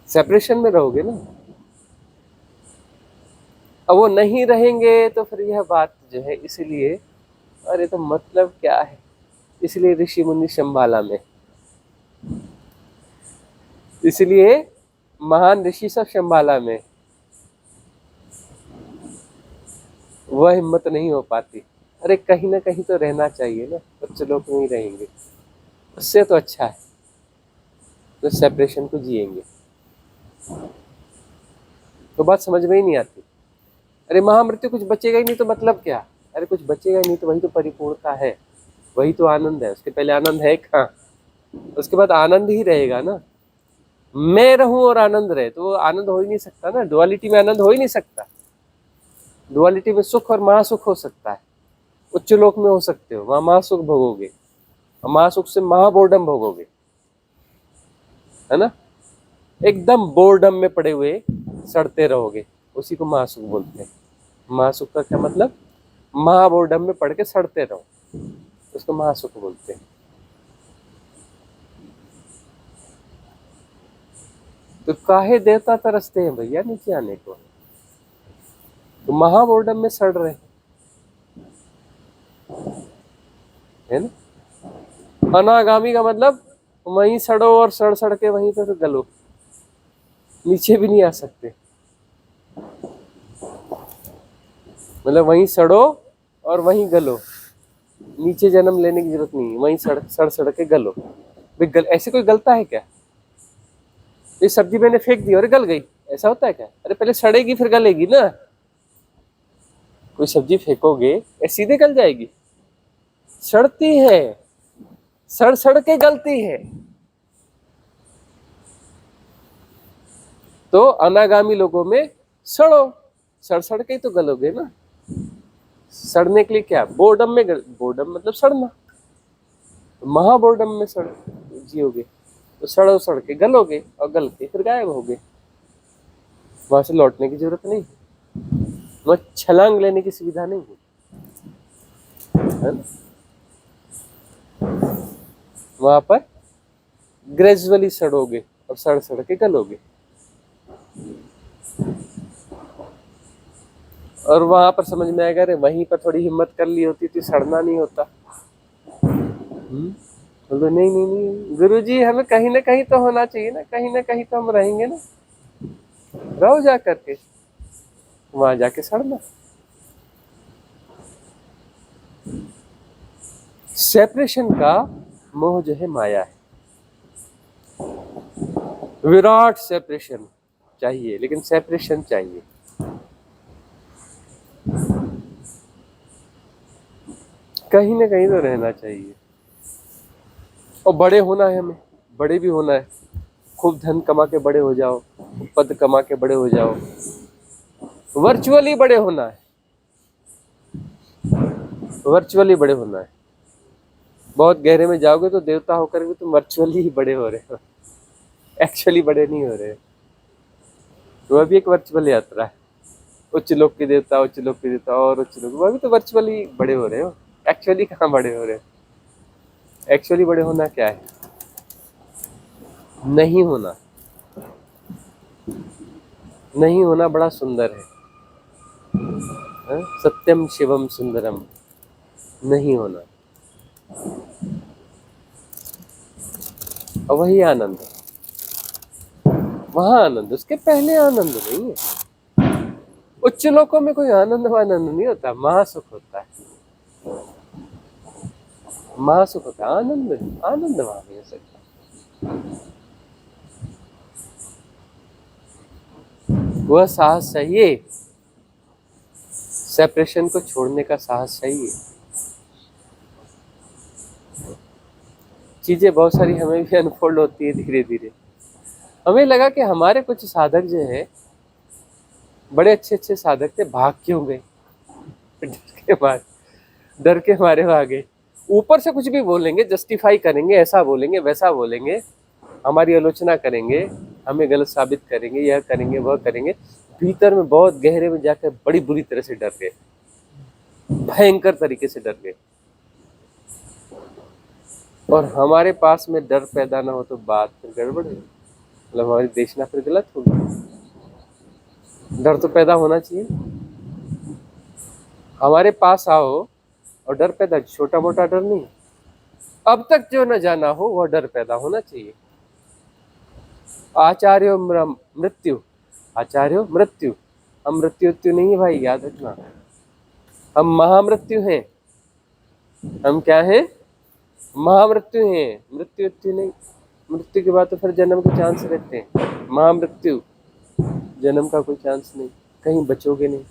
सेपरेशन में रहोगे ना। अब वो नहीं रहेंगे तो फिर यह बात जो है, इसलिए अरे तो मतलब क्या है, इसलिए ऋषि मुनि शंबाला में, इसलिए महान ऋषि सब शंबाला में, वह हिम्मत नहीं हो पाती, अरे कहीं ना कहीं तो रहना चाहिए ना, बच्चे लोग नहीं रहेंगे, उससे तो अच्छा है तो सेपरेशन को जिएंगे। तो बात समझ में ही नहीं आती, अरे महामृत्यु कुछ बचेगा ही नहीं तो मतलब क्या, अरे कुछ बचेगा ही नहीं तो वही तो परिपूर्णता है, वही तो आनंद है। उसके पहले आनंद है कहाँ, उसके बाद आनंद ही रहेगा ना। मैं रहूं और आनंद रहे तो वो आनंद हो ही नहीं सकता ना, डुअलिटी में आनंद हो ही नहीं सकता। डुअलिटी में सुख और महासुख हो सकता है, उच्च लोक में हो सकते हो, वहां महासुख भोगोगे, महासुख से महाबोर्डम भोगोगे, है ना। एकदम बोर्डम में पड़े हुए सड़ते रहोगे, उसी को महासुख बोलते हैं। महासुख का क्या मतलब? महाबोर्डम में पड़ के सड़ते रहो, उसको महासुख बोलते हैं। तो काहे देवता तरसते हैं भैया नीचे आने को? तो महाबोर्डम में सड़ रहे है ना। अनागामी का मतलब वहीं सड़ो और सड़ सड़ के वहीं पे गलो, नीचे भी नहीं आ सकते। मतलब वहीं सड़ो और वहीं गलो, नीचे जन्म लेने की जरूरत नहीं, वहीं सड़ सड़ के गलो। ऐसे कोई गलता है क्या? ये सब्जी मैंने फेंक दी और गल गई, ऐसा होता है क्या? अरे पहले सड़ेगी फिर गलेगी ना। कोई सब्जी फेंकोगे या सीधे गल जाएगी? सड़ती है, सड़ सड़ के गलती है। तो अनागामी लोगों में सड़ो, सड़ सड़ के तो गलोगे ना। सड़ने के लिए क्या? बोर्डम में बोर्डम मतलब सड़ना, तो महाबोर्डम में सड़ जियोगे तो सड़ो सड़ के गलोगे और गल के फिर गायब होगे। वहां से लौटने की जरूरत नहीं, वहां छलांग लेने की सुविधा नहीं है ना। वहां पर ग्रेजुअली सड़ोगे और सड़ सड़ के गलोगे। और वहां पर समझ में आएगा, अरे वहीं पर थोड़ी हिम्मत कर ली होती तो सड़ना नहीं होता। बोलो नहीं नहीं नहीं गुरुजी, हमें कहीं ना कहीं तो होना चाहिए ना, कहीं ना कहीं तो हम रहेंगे ना। रहो जा करके, वहां जाके सड़ना। सेपरेशन का मोह जो है माया है। विराट सेपरेशन चाहिए, लेकिन सेपरेशन चाहिए। कहीं ना कहीं तो रहना चाहिए। और बड़े होना है, हमें बड़े भी होना है। खूब धन कमा के बड़े हो जाओ, पद कमा के बड़े हो जाओ, वर्चुअली बड़े होना है, वर्चुअली बड़े होना है। बहुत गहरे में जाओगे तो देवता होकर भी तुम वर्चुअली ही बड़े हो रहे हो, एक्चुअली बड़े नहीं हो रहे। तो वह भी एक वर्चुअल यात्रा है। उच्च लोक के देवता, उच्च लोक के देवता और उच्च लोक, वह भी तो वर्चुअली बड़े हो रहे हो, एक्चुअली कहाँ बड़े हो रहे हो। एक्चुअली बड़े होना क्या है? नहीं होना। नहीं होना बड़ा सुंदर है, सत्यम शिवम सुंदरम। नहीं होना, और वही आनंद है। वहां आनंद, उसके पहले आनंद नहीं है। उच्च लोकों में कोई आनंद वानंद नहीं होता, महासुख होता है। महासुख होता है, आनंद आनंद वहां नहीं हो सकता। वह साहस चाहिए, सेपरेशन को छोड़ने का साहस चाहिए। चीजें बहुत सारी हमें भी अनफोल्ड होती है धीरे धीरे। हमें लगा कि हमारे कुछ साधक जो है बड़े अच्छे अच्छे साधक थे, भाग क्यों गए? डर के मारे भागे। ऊपर से कुछ भी बोलेंगे, जस्टिफाई करेंगे, ऐसा बोलेंगे वैसा बोलेंगे, हमारी आलोचना करेंगे, हमें गलत साबित करेंगे, यह करेंगे वह करेंगे। भीतर में बहुत गहरे में जाकर बड़ी बुरी तरह से डर गए, भयंकर तरीके से डर गए। और हमारे पास में डर पैदा ना हो तो बात फिर गड़बड़ है, मतलब हमारी देशना फिर गलत होगी। डर तो पैदा होना चाहिए। हमारे पास आओ और डर पैदा, छोटा मोटा डर नहीं, अब तक जो न जाना हो वह डर पैदा होना चाहिए। आचार्यो मृत्यु, आचार्यो मृत्यु, हम मृत्यु नहीं है भाई, याद रखना। हम महामृत्यु हैं। हम क्या हैं? महामृत्यु हैं, मृत्यु नहीं। मृत्यु के बाद तो फिर जन्म के चांस रहते हैं। महामृत्यु, जन्म का कोई चांस नहीं, कहीं बचोगे नहीं,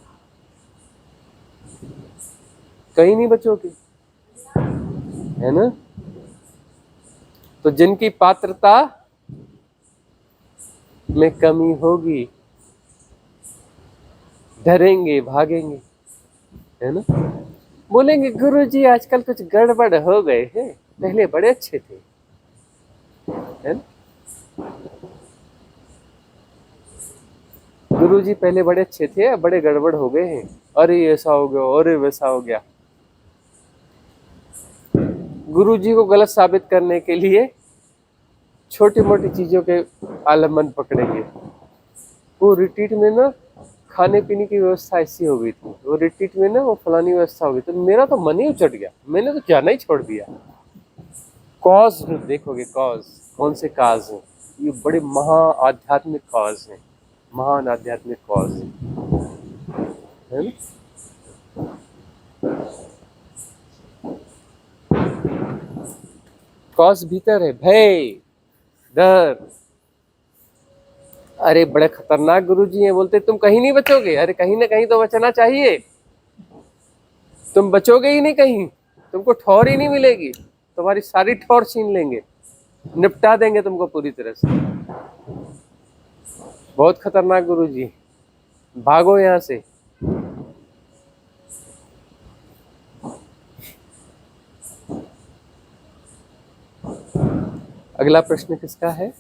कहीं नहीं बचोगे, है ना। तो जिनकी पात्रता में कमी होगी डरेंगे, भागेंगे, है ना। बोलेंगे गुरुजी आजकल कुछ गड़बड़ हो गए हैं, पहले बड़े अच्छे थे, है ना। गुरुजी पहले बड़े अच्छे थे, अब बड़े गड़बड़ हो गए हैं, अरे ऐसा हो गया, अरे वैसा हो गया। गुरुजी को गलत साबित करने के लिए छोटी मोटी चीजों के आलम्बन पकड़ेंगे। वो रिट्रीट में ना खाने पीने की व्यवस्था ऐसी हो गई थी, वो रिट्रीट में ना वो फलानी व्यवस्था हो गई, तो मेरा तो मन ही उचट गया, मैंने तो जाना ही छोड़ दिया। कॉज देखोगे, कॉज कौन से काज हैं, ये बड़े महा आध्यात्मिक कॉज हैं, महान आध्यात्मिक कॉज है ना। कॉज भीतर है, भय, डर। अरे बड़े खतरनाक गुरुजी हैं, बोलते तुम कहीं नहीं बचोगे। अरे कहीं ना कहीं तो बचना चाहिए, तुम बचोगे ही नहीं कहीं, तुमको ठौर ही नहीं मिलेगी, तुम्हारी सारी ठौर छीन लेंगे, निपटा देंगे तुमको पूरी तरह से। बहुत खतरनाक गुरुजी, भागो यहां से। अगला प्रश्न किसका है?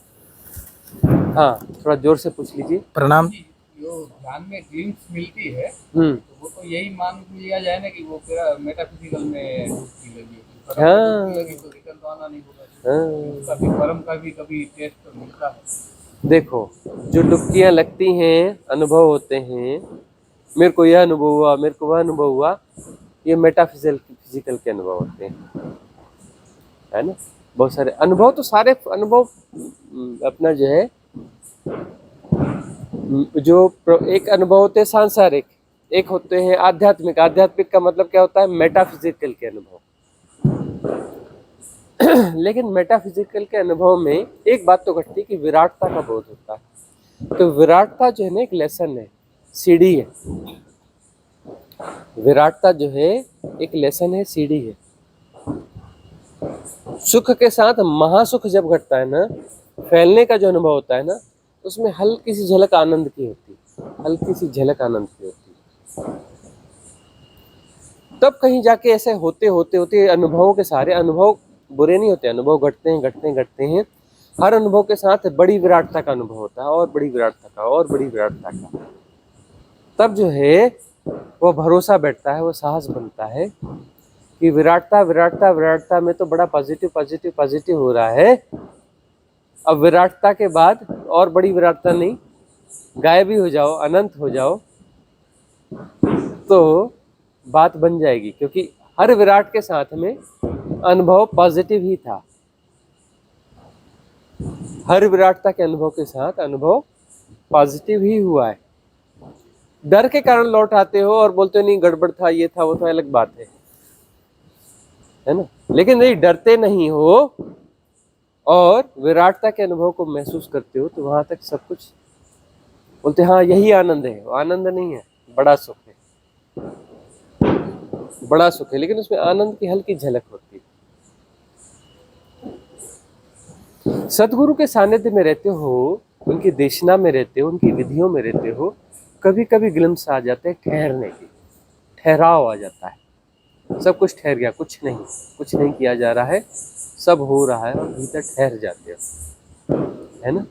हाँ, थोड़ा जोर से पूछ लीजिए। प्रणाम। जो ध्यान में ग्लिम्स मिलती है हम्म, तो वो तो यही मान लिया जाए ना कि वो पूरा मेटाफिजिकल में डूबती लगी, हाँ। डूबती लगी तो रिटर्न तो आना नहीं होगा, हाँ। उसका भी परम का भी कभी टेस्ट तो मिलता है। देखो, जो डुबकियां लगती हैं, अनुभव होते हैं, मेरे को यह अनुभव हुआ, मेरे को वह अनुभव हुआ, ये मेटाफिजिकल के अनुभव होते हैं, है ना। बहुत सारे अनुभव, तो सारे अनुभव अपना जो है, एक अनुभव होते हैं सांसारिक, एक होते हैं आध्यात्मिक। आध्यात्मिक का मतलब क्या होता है? मेटाफिजिकल के अनुभव। लेकिन मेटाफिजिकल के अनुभव में एक बात तो घटती है कि विराटता का बोध होता है। तो विराटता जो है ना, एक लेसन है, सीढ़ी है। विराटता जो है एक लेसन है, सीढ़ी है। सुख के साथ महासुख जब घटता है ना, फैलने का जो अनुभव होता है ना, उसमें हल्की सी झलक आनंद की होती है, हल्की सी झलक आनंद की होती है। तब कहीं जाके ऐसे होते होते होते अनुभवों के सारे अनुभव बुरे नहीं होते, अनुभव घटते हैं घटते हैं घटते हैं। हर अनुभव के साथ बड़ी विराटता का अनुभव होता है, और बड़ी विराटता का, और बड़ी विराटता का। तब जो है वो भरोसा बैठता है, वो साहस बनता है कि विराटता विराटता विराटता में तो बड़ा पॉजिटिव पॉजिटिव पॉजिटिव हो रहा है। अब विराटता के बाद और बड़ी विराटता नहीं, गायब ही हो जाओ, अनंत हो जाओ, तो बात बन जाएगी। क्योंकि हर विराट के साथ में अनुभव पॉजिटिव ही था, हर विराटता के अनुभव के साथ अनुभव पॉजिटिव ही हुआ है। डर के कारण लौट आते हो और बोलते हो नहीं गड़बड़ था, ये था वो था, अलग बात है ना। लेकिन नहीं, डरते नहीं हो और विराटता के अनुभव को महसूस करते हो, तो वहां तक सब कुछ बोलते हाँ यही आनंद है। वो आनंद नहीं है, बड़ा सुख है, बड़ा सुख है, लेकिन उसमें आनंद की हल्की झलक होती है। सदगुरु के सानिध्य में रहते हो, उनकी देशना में रहते हो, उनकी विधियों में रहते हो, कभी कभी ग्लिम्स आ जाते हैं ठहरने की, ठहराव आ जाता है। सब कुछ ठहर गया, कुछ नहीं किया जा रहा है, सब हो रहा है, और भीतर ठहर जाते हो, है ना।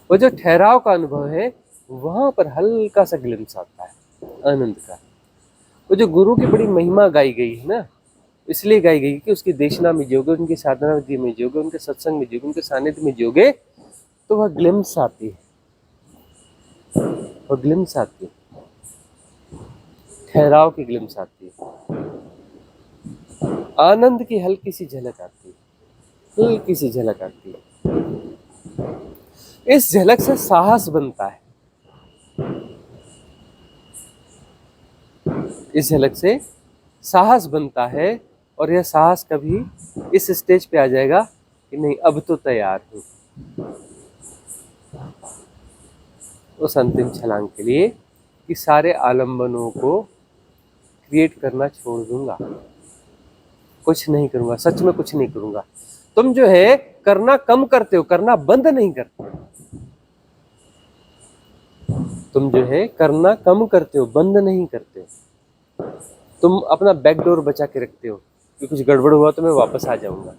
वो जो ठहराव का अनुभव है, वहां पर हल्का सा ग्लिम्स आता है आनंद का। वो जो गुरु की बड़ी महिमा गाई गई है ना, इसलिए गाई गई कि उसकी देशना में जोगे, उनकी साधना विधि में जोगे, उनके सत्संग में जोगे, उनके सानिध्य में जोगे, तो वह ग्लिम्स आती है, वह ग्लिम्स आती है, ठहराव की ग्लिम्स आती है, आनंद की हल्की सी झलक आती है, हल्की सी झलक आती है। इस झलक से साहस बनता है, इस झलक से साहस बनता है, और यह साहस कभी इस स्टेज पे आ जाएगा कि नहीं अब तो तैयार हूं उस अंतिम छलांग के लिए, कि सारे आलंबनों को क्रिएट करना छोड़ दूंगा, कुछ नहीं करूंगा, सच में कुछ नहीं करूंगा। तुम जो है करना कम करते हो, करना बंद नहीं करते। तुम जो है करना कम करते हो, बंद नहीं करते हो। तुम अपना बैकडोर बचा के रखते हो कि कुछ गड़बड़ हुआ तो मैं वापस आ जाऊंगा।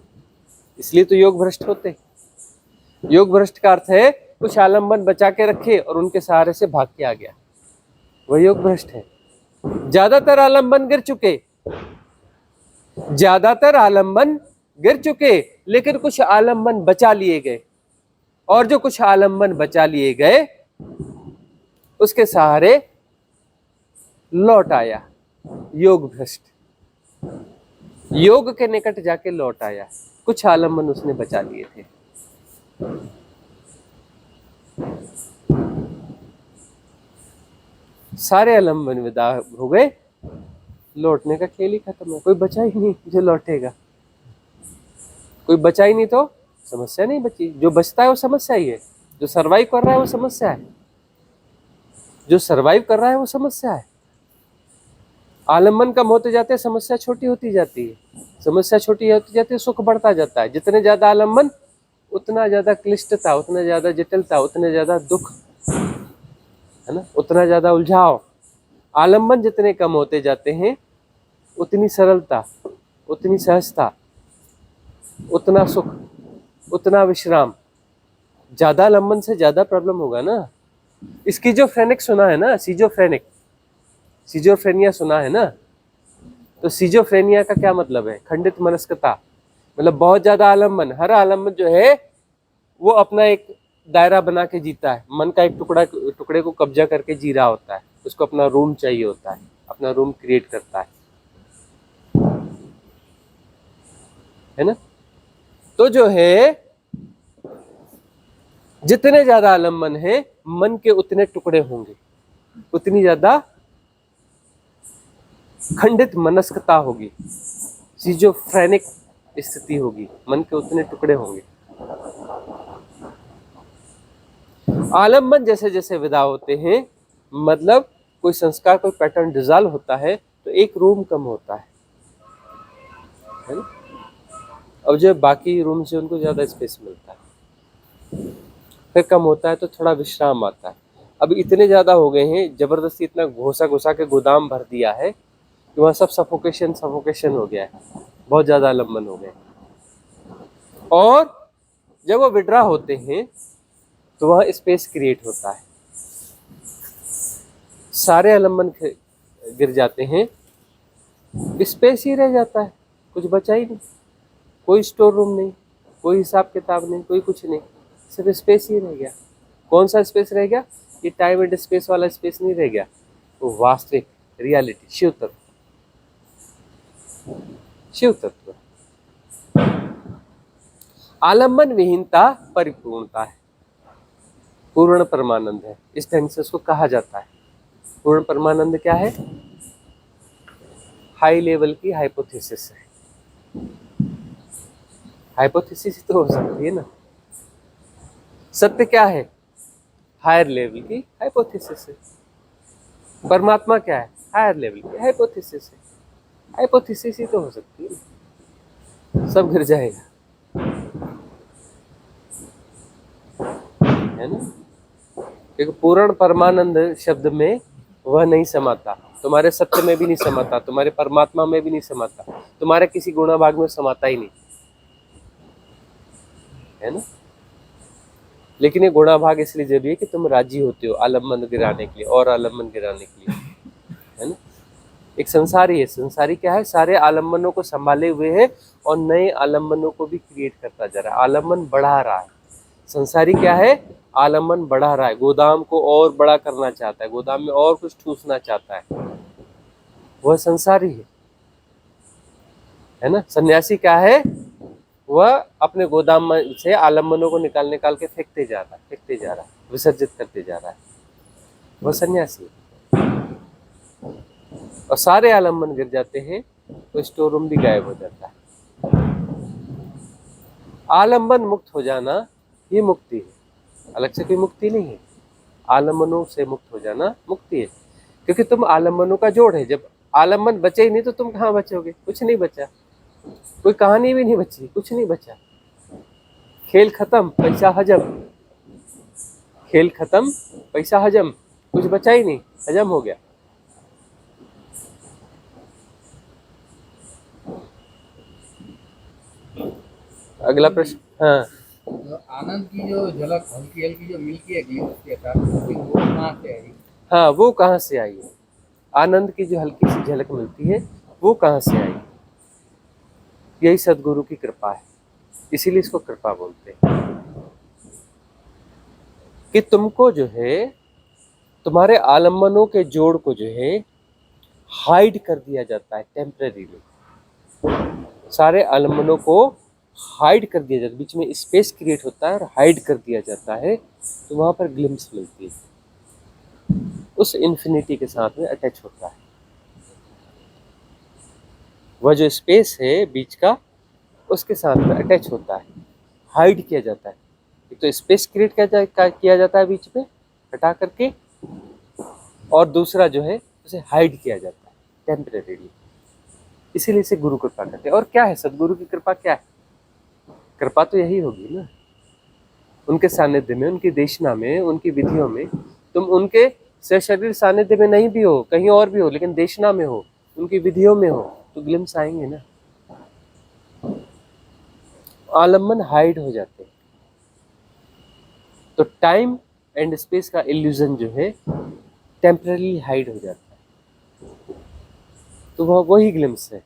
इसलिए तो योग भ्रष्ट होते। योग भ्रष्ट का अर्थ है कुछ आलम्बन बचा के रखे और उनके सहारे से भाग के आ गया, वह योग भ्रष्ट है। ज्यादातर आलम्बन गिर चुके, ज्यादातर आलम्बन गिर चुके, लेकिन कुछ आलम्बन बचा लिए गए, और जो कुछ आलम्बन बचा लिए गए उसके सहारे लौट आया योग भ्रष्ट। योग के निकट जाके लौट आया, कुछ आलम्बन उसने बचा लिए थे। सारे आलम्बन विदा हो गए, लौटने का खेल ही खत्म है। कोई बचा ही नहीं जो लौटेगा, कोई बचा ही नहीं तो समस्या नहीं बची। जो बचता है वो समस्या ही है, जो सरवाइव कर रहा है वो समस्या है, जो सरवाइव कर रहा है वो समस्या है। आलम्बन कम होते जाते हैं, समस्या छोटी होती जाती है, समस्या छोटी होती जाती है, सुख बढ़ता जाता है। जितने ज्यादा आलम्बन उतना ज्यादा क्लिष्टता, उतना ज्यादा जटिलता, उतने ज्यादा दुख, है ना, उतना ज्यादा उलझाव। आलम्बन जितने कम होते जाते हैं उतनी सरलता, उतनी सहजता, उतना सुख, उतना विश्राम। ज्यादा आलम्बन से ज्यादा प्रॉब्लम होगा ना। स्किज़ोफ्रेनिक सुना है ना, सीजोफ्रेनिक, सीजोफ्रेनिया सुना है ना। तो सीजोफ्रेनिया का क्या मतलब है? खंडित मनस्कता, मतलब बहुत ज्यादा आलम्बन। हर आलम्बन जो है वो अपना एक दायरा बना के जीता है, मन का एक टुकड़े को कब्जा करके जी रहा होता है, उसको अपना रूम चाहिए होता है, अपना रूम क्रिएट करता है ना। तो जो है जितने ज्यादा आलम्बन है मन के उतने टुकड़े होंगे, उतनी ज्यादा खंडित मनस्कता होगी, सीजोफ्रेनिक स्थिति होगी, मन के उतने टुकड़े होंगे। आलम्बन जैसे जैसे विदा होते हैं, मतलब कोई संस्कार, कोई पैटर्न डिसॉल्व होता है तो एक रूम कम होता है ना। अब जो बाकी रूम से उनको ज्यादा स्पेस मिलता है, फिर कम होता है तो थोड़ा विश्राम आता है। अब इतने ज्यादा हो गए हैं, जबरदस्ती इतना घोसा घोसा के गोदाम भर दिया है कि वहाँ सब सफोकेशन हो गया है, बहुत ज्यादा आलम्बन हो गए। और जब वो विड्रा होते हैं तो वह स्पेस क्रिएट होता है, सारे आलम्बन गिर जाते हैं, स्पेस ही रह जाता है, कुछ बचा ही नहीं। कोई स्टोर रूम नहीं, कोई हिसाब किताब नहीं, कोई कुछ नहीं, सिर्फ स्पेस ही रह गया। कौन सा स्पेस रह गया? ये टाइम एंड स्पेस वाला स्पेस नहीं रह गया, वो वास्तविक रियलिटी, शिव तत्व, शिव तत्व। आलम्बन विहीनता परिपूर्णता है, पूर्ण परमानंद है, इस ढंग से उसको कहा जाता है। पूर्ण परमानंद क्या है? हाई लेवल की हाइपोथेसिस है। हाइपोथेसिस तो हो सकती है ना, सत्य क्या है? हायर लेवल की हाइपोथेसिस है। परमात्मा क्या है? हायर लेवल की हाइपोथेसिस है। हाइपोथेसिस ही तो हो सकती है ना, सब गिर जाएगा, है ना। क्योंकि पूर्ण परमानंद शब्द में वह नहीं समाता, तुम्हारे सत्य में भी नहीं समाता, तुम्हारे परमात्मा में भी नहीं समाता, तुम्हारे किसी गुणा भाग में समाता ही नहीं, है ना। लेकिन ये गुणा भाग इसलिए जरूरी है कि तुम राजी होते हो आलम्बन गिराने के लिए और आलम्बन गिराने के लिए, है ना। एक संसारी है, संसारी क्या है? सारे आलम्बनों को संभाले हुए है और नए आलम्बनों को भी क्रिएट करता जा रहा है, आलम्बन बढ़ा रहा है। संसारी क्या है? आलम्बन बढ़ा रहा है, गोदाम को और बड़ा करना चाहता है, गोदाम में और कुछ ठूसना चाहता है, वह संसारी है ना। सन्यासी क्या है? वह अपने गोदाम से आलम्बनों को निकाल के फेंकते जा रहा है, विसर्जित करते जा रहा है, वह सन्यासी है। और सारे आलम्बन गिर जाते हैं तो स्टोर रूम भी गायब हो जाता है। आलम्बन मुक्त हो जाना ये मुक्ति है, अलग से कोई मुक्ति नहीं है। आलम्बनों से मुक्त हो जाना मुक्ति है, क्योंकि तुम आलम्बनों का जोड़ है। जब आलम्बन बचे ही नहीं तो तुम कहाँ बचोगे? कुछ नहीं बचा, कोई कहानी भी नहीं बची, कुछ नहीं बचा। खेल खत्म, पैसा हजम, खेल खत्म, पैसा हजम, कुछ बचा ही नहीं, हजम हो गया। अगला प्रश्न। हाँ, तो आनंद की जो झलक हल्की हल्की जो मिल्की है ग्लिम्स के साथ, वो कहाँ से आई? हाँ, वो कहाँ से आई है? आनंद की जो हल्की सी झलक मिलती है वो कहाँ से आई? यही सदगुरु की कृपा है, इसीलिए इसको कृपा बोलते हैं। कि तुमको जो है, तुम्हारे आलम्बनों के जोड़ को जो है हाइड कर दिया जाता है टेम्परेरीली। सारे आलम्बनों को हाइड कर दिया जाता है, बीच में स्पेस क्रिएट होता है और हाइड कर दिया जाता है, तो वहां पर ग्लिम्स मिलती है, उस इन्फिनिटी के साथ में अटैच होता है। वह जो स्पेस है बीच का, उसके साथ में अटैच होता है, हाइड किया जाता है। एक तो स्पेस क्रिएट किया जाता है बीच में हटा करके, और दूसरा जो है उसे हाइड किया जाता है टेम्परेरीली। इसीलिए इसे गुरु कृपा कहते हैं। और क्या है सदगुरु की कृपा? क्या है कृपा? तो यही होगी ना, उनके सानिध्य में, उनकी देशना में, उनकी विधियों में। तुम उनके सशरीर सानिध्य में नहीं भी हो, कहीं और भी हो, लेकिन देशना में हो, उनकी विधियों में हो, तो ग्लिम्स आएंगे ना। आलम्बन हाइड हो जाते हैं, तो टाइम एंड स्पेस का इल्यूजन जो है टेम्पररी हाइड हो जाता है, तो वह वही ग्लिम्स है,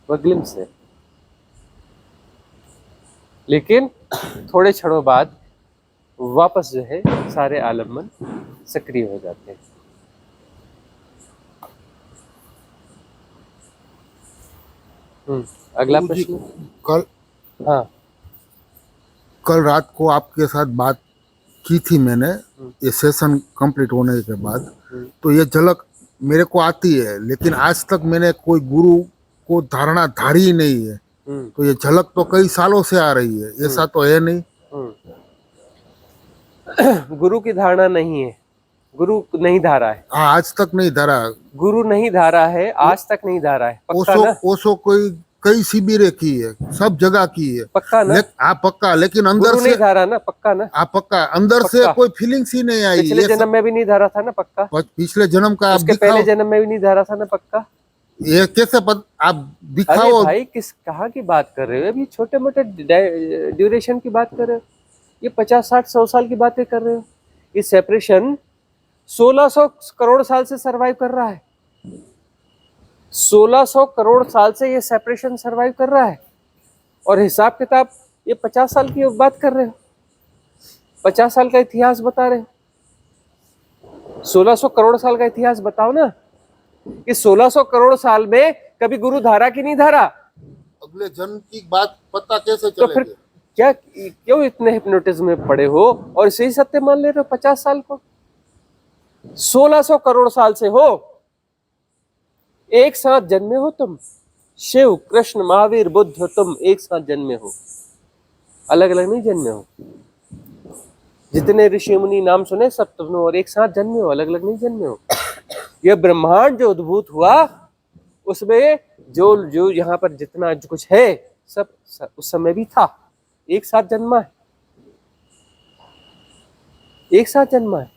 वह ग्लिम्स है। लेकिन थोड़े क्षणों बाद वापस जो है सारे आलम्बन सक्रिय हो जाते हैं। अगला गुरु जी, प्रश्न। कल हाँ। कल रात को आपके साथ बात की थी मैंने, ये सेशन कंप्लीट होने के बाद। तो ये झलक मेरे को आती है, लेकिन आज तक मैंने कोई गुरु को धारणा धारी ही नहीं है। तो ये झलक तो कई सालों से आ रही है, ऐसा तो है नहीं। गुरु की धारणा नहीं है, गुरु नहीं धारा है। हाँ, आज तक नहीं धारा। गुरु नहीं धारा है, आज तक नहीं धारा है, पक्का ओशो ना? ओशो कोई कई शिविरें की है, सब जगह की है। पक्का ना? हाँ पक्का, लेकिन अंदर गुरु से नहीं धारा ना? पक्का ना? हाँ पक्का, अंदर से पक्का। कोई फीलिंग्स ही नहीं आई। पिछले ये जन्म में भी नहीं धारा था ना? पक्का। पिछले जन्म का आप उसके दिखाओ, पहले जन्म में भी नहीं धारा था ना? पक्का। ये कैसे आप अरे दिखाओ। भाई, किस कहाँ की बात कर रहे हो? अभी छोटे मोटे ड्यूरेशन की बात कर रहे हो, ये 50-60-100 साल की बातें कर रहे हो। ये सेपरेशन 1600 करोड़ साल से सरवाइव कर रहा है। 1600 करोड़ साल से ये सेपरेशन सरवाइव कर रहा है, और हिसाब किताब ये 50 साल की बात कर रहे हो, 50 साल का इतिहास बता रहे हो। 1600 करोड़ साल का इतिहास बताओ ना, कि 1600 करोड़ साल में कभी गुरु धारा की नहीं धारा? अगले जन्म की बात पता कैसे तो फिर चलेगी? क्या, क्यों इतने हिप्नोटिज्म में पड़े हो और सही सत्य मान ले रहे हो 50 साल को? 1600 करोड़ साल से हो, एक साथ जन्मे हो तुम। शिव, कृष्ण, महावीर, बुद्ध, तुम एक साथ जन्मे हो, अलग अलग नहीं जन्मे हो। जितने ऋषि मुनि नाम सुने सब तुमने, और एक साथ जन्मे हो, अलग अलग नहीं जन्मे हो। यह ब्रह्मांड जो उद्भूत हुआ, उसमें जो जो यहाँ पर जितना जो कुछ है सब उस समय भी था, एक साथ जन्मा है, एक साथ जन्मा है।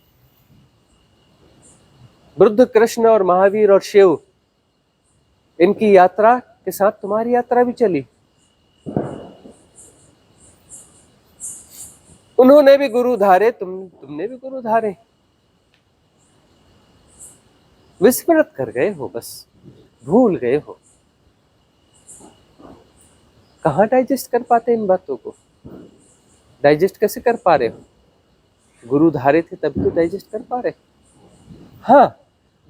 बुद्ध, कृष्ण और महावीर और शिव, इनकी यात्रा के साथ तुम्हारी यात्रा भी चली। उन्होंने भी गुरु धारे, तुमने भी गुरु धारे। विस्मृत कर गए हो, बस भूल गए हो। कहाँ डाइजेस्ट कर पाते इन बातों को? डाइजेस्ट कैसे कर पा रहे हो? गुरु धारे थे तभी तो डाइजेस्ट कर पा रहे। हाँ,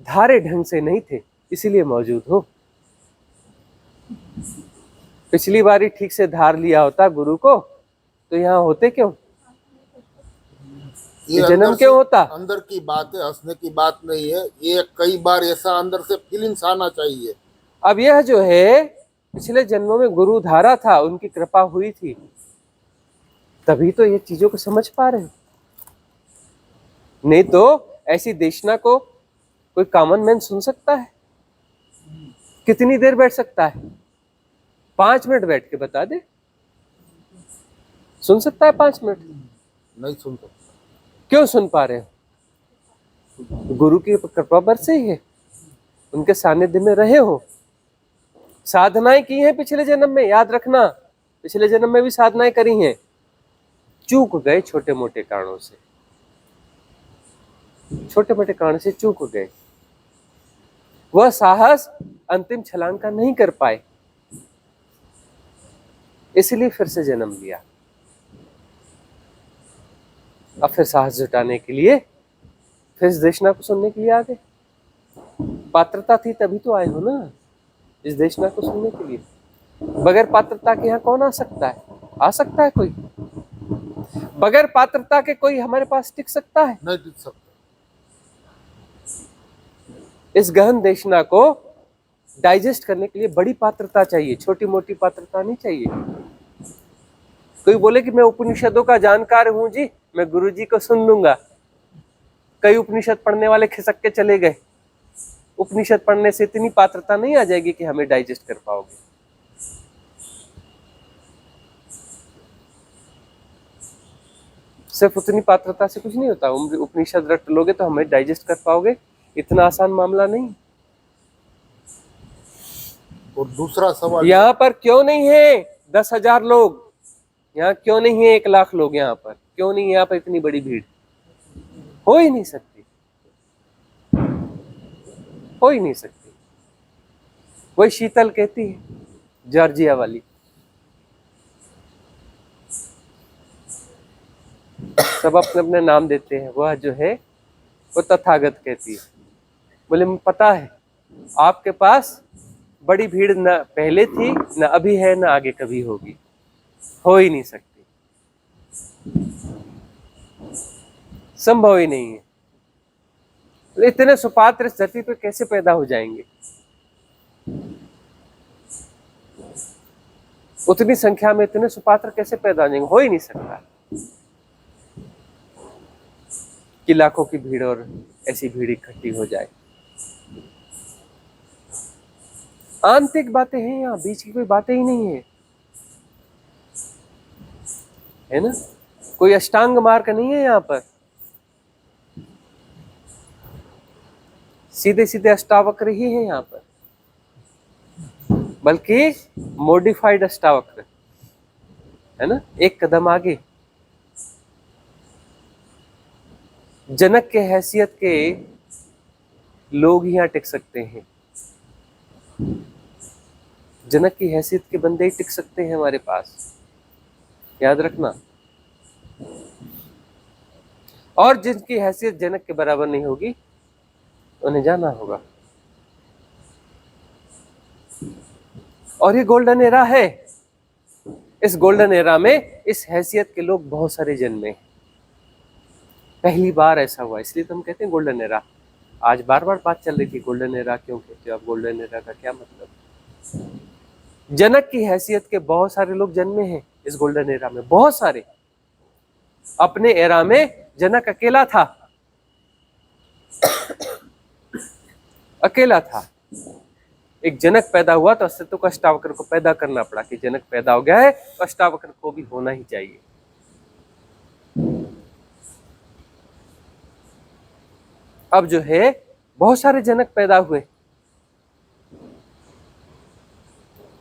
धारे ढंग से नहीं थे, इसीलिए मौजूद हो। पिछली बारी ठीक से धार लिया होता गुरु को, तो यहाँ होते क्यों? ये जन्म क्यों होता? अंदर की बात है, हंसने की बात नहीं है। ये कई बार ऐसा अंदर से फीलिंग्स आना चाहिए। अब यह जो है पिछले जन्मों में गुरु धारा था, उनकी कृपा हुई थी, तभी तो ये चीजों को समझ पा रहे हो। नहीं तो ऐसी देशना को कोई कॉमन मैन सुन सकता है? कितनी देर बैठ सकता है? 5 मिनट बैठ के बता दे, सुन सकता है 5 मिनट? नहीं सुन सकता। क्यों सुन पा रहे हो? गुरु की कृपा बरसे ही है, उनके सानिध्य में रहे हो, साधनाएं की हैं पिछले जन्म में, याद रखना। पिछले जन्म में भी साधनाएं करी हैं, चूक गए छोटे मोटे कारणों से, छोटे मोटे कारण से चूक गए, वह साहस अंतिम छलांग का नहीं कर पाए, इसलिए फिर से जन्म लिया। अब फिर साहस जुटाने के लिए फिर इस देशना को सुनने के लिए आ गए। पात्रता थी तभी तो आए हो ना, इस देशना को सुनने के लिए। बगैर पात्रता के यहाँ कौन आ सकता है? आ सकता है कोई? बगैर पात्रता के कोई हमारे पास टिक सकता है? नहीं दिख सकता। इस गहन देशना को डाइजेस्ट करने के लिए बड़ी पात्रता चाहिए, छोटी मोटी पात्रता नहीं चाहिए। कोई बोले कि मैं उपनिषदों का जानकार हूं जी, मैं गुरुजी को सुन लूंगा। कई उपनिषद पढ़ने वाले खिसक के चले गए। उपनिषद पढ़ने से इतनी पात्रता नहीं आ जाएगी कि हमें डाइजेस्ट कर पाओगे। सिर्फ उतनी पात्रता से कुछ नहीं होता। उपनिषद रट लोगे तो हमें डाइजेस्ट कर पाओगे, इतना आसान मामला नहीं। और दूसरा सवाल, यहाँ पर क्यों नहीं है 10,000 लोग? यहाँ क्यों नहीं है 1 लाख लोग? यहाँ पर क्यों नहीं है? यहाँ पर इतनी बड़ी भीड़ हो ही नहीं सकती, हो ही नहीं सकती। वही शीतल कहती है, जॉर्जिया वाली, सब अपने अपने नाम देते हैं, वह जो है वो तथागत कहती है। बोले पता है आपके पास बड़ी भीड़ न पहले थी, न अभी है, न आगे कभी होगी, हो ही नहीं सकती, संभव ही नहीं है। इतने सुपात्र इस धरती पे कैसे पैदा हो जाएंगे? उतनी संख्या में इतने सुपात्र कैसे पैदा हो जाएंगे? हो ही नहीं सकता कि लाखों की भीड़ और ऐसी भीड़ इकट्ठी हो जाए। आंतरिक बातें हैं यहाँ, बीच की कोई बातें ही नहीं है ना? कोई अष्टांग मार्ग नहीं है यहाँ पर, सीधे सीधे अष्टावक्र ही है यहाँ पर, बल्कि मॉडिफाइड अष्टावक्र है ना, एक कदम आगे। जनक के हैसियत के लोग ही यहाँ टिक सकते हैं, जनक की हैसियत के बंदे ही टिक सकते हैं हमारे पास, याद रखना। और जिनकी हैसियत जनक के बराबर नहीं होगी उन्हें जाना होगा। और ये गोल्डन एरा है। इस गोल्डन एरा में इस हैसियत के लोग बहुत सारे जन्मे, पहली बार ऐसा हुआ, इसलिए तो हम कहते हैं गोल्डन एरा। आज बार बार बात चल रही थी गोल्डन एरा क्यों कहते हो आप, गोल्डन एरा का क्या मतलब? जनक की हैसियत के बहुत सारे लोग जन्मे हैं इस गोल्डन एरा में, बहुत सारे। अपने एरा में जनक अकेला था, अकेला था। एक जनक पैदा हुआ तो अस्तित्व को अष्टावक्र को पैदा करना पड़ा कि जनक पैदा हो गया है तो अष्टावक्र को भी होना ही चाहिए। अब जो है बहुत सारे जनक पैदा हुए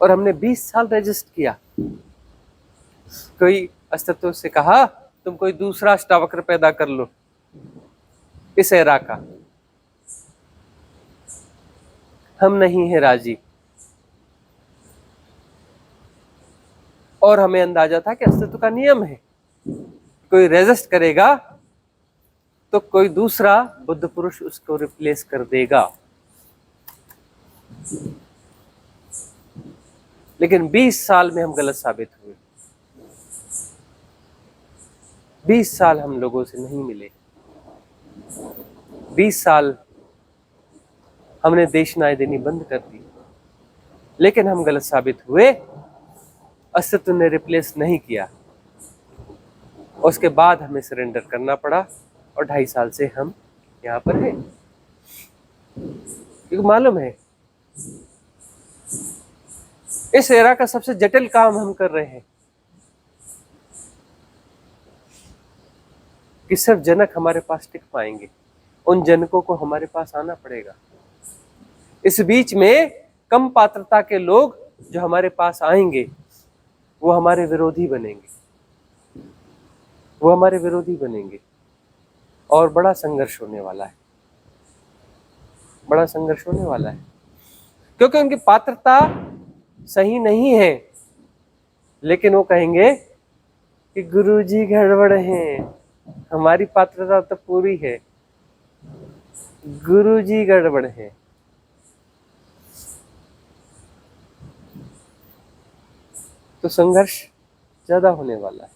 और हमने 20 साल रजिस्ट किया। कोई अस्तित्व से कहा तुम कोई दूसरा अष्टावक्र पैदा कर लो इस एरा का, हम नहीं है राजी। और हमें अंदाजा था कि अस्तित्व का नियम है, कोई रेजिस्ट करेगा तो कोई दूसरा बुद्ध पुरुष उसको रिप्लेस कर देगा। लेकिन 20 साल में हम गलत साबित हुए। 20 साल हम लोगों से नहीं मिले, 20 साल हमने देशनाएं देनी बंद कर दी, लेकिन हम गलत साबित हुए। अस्तित्व ने रिप्लेस नहीं किया। उसके बाद हमें सरेंडर करना पड़ा और 2.5 साल से हम यहाँ पर हैं। क्योंकि मालूम है इस एरा का सबसे जटिल काम हम कर रहे हैं कि सिर्फ जनक हमारे पास टिक पाएंगे, उन जनकों को हमारे पास आना पड़ेगा। इस बीच में कम पात्रता के लोग जो हमारे पास आएंगे वो हमारे विरोधी बनेंगे, वो हमारे विरोधी बनेंगे और बड़ा संघर्ष होने वाला है, बड़ा संघर्ष होने वाला है, क्योंकि उनकी पात्रता सही नहीं है। लेकिन वो कहेंगे कि गुरुजी गड़बड़ हैं, हमारी पात्रता तो पूरी है, गुरुजी गड़बड़ है। तो संघर्ष ज्यादा होने वाला है।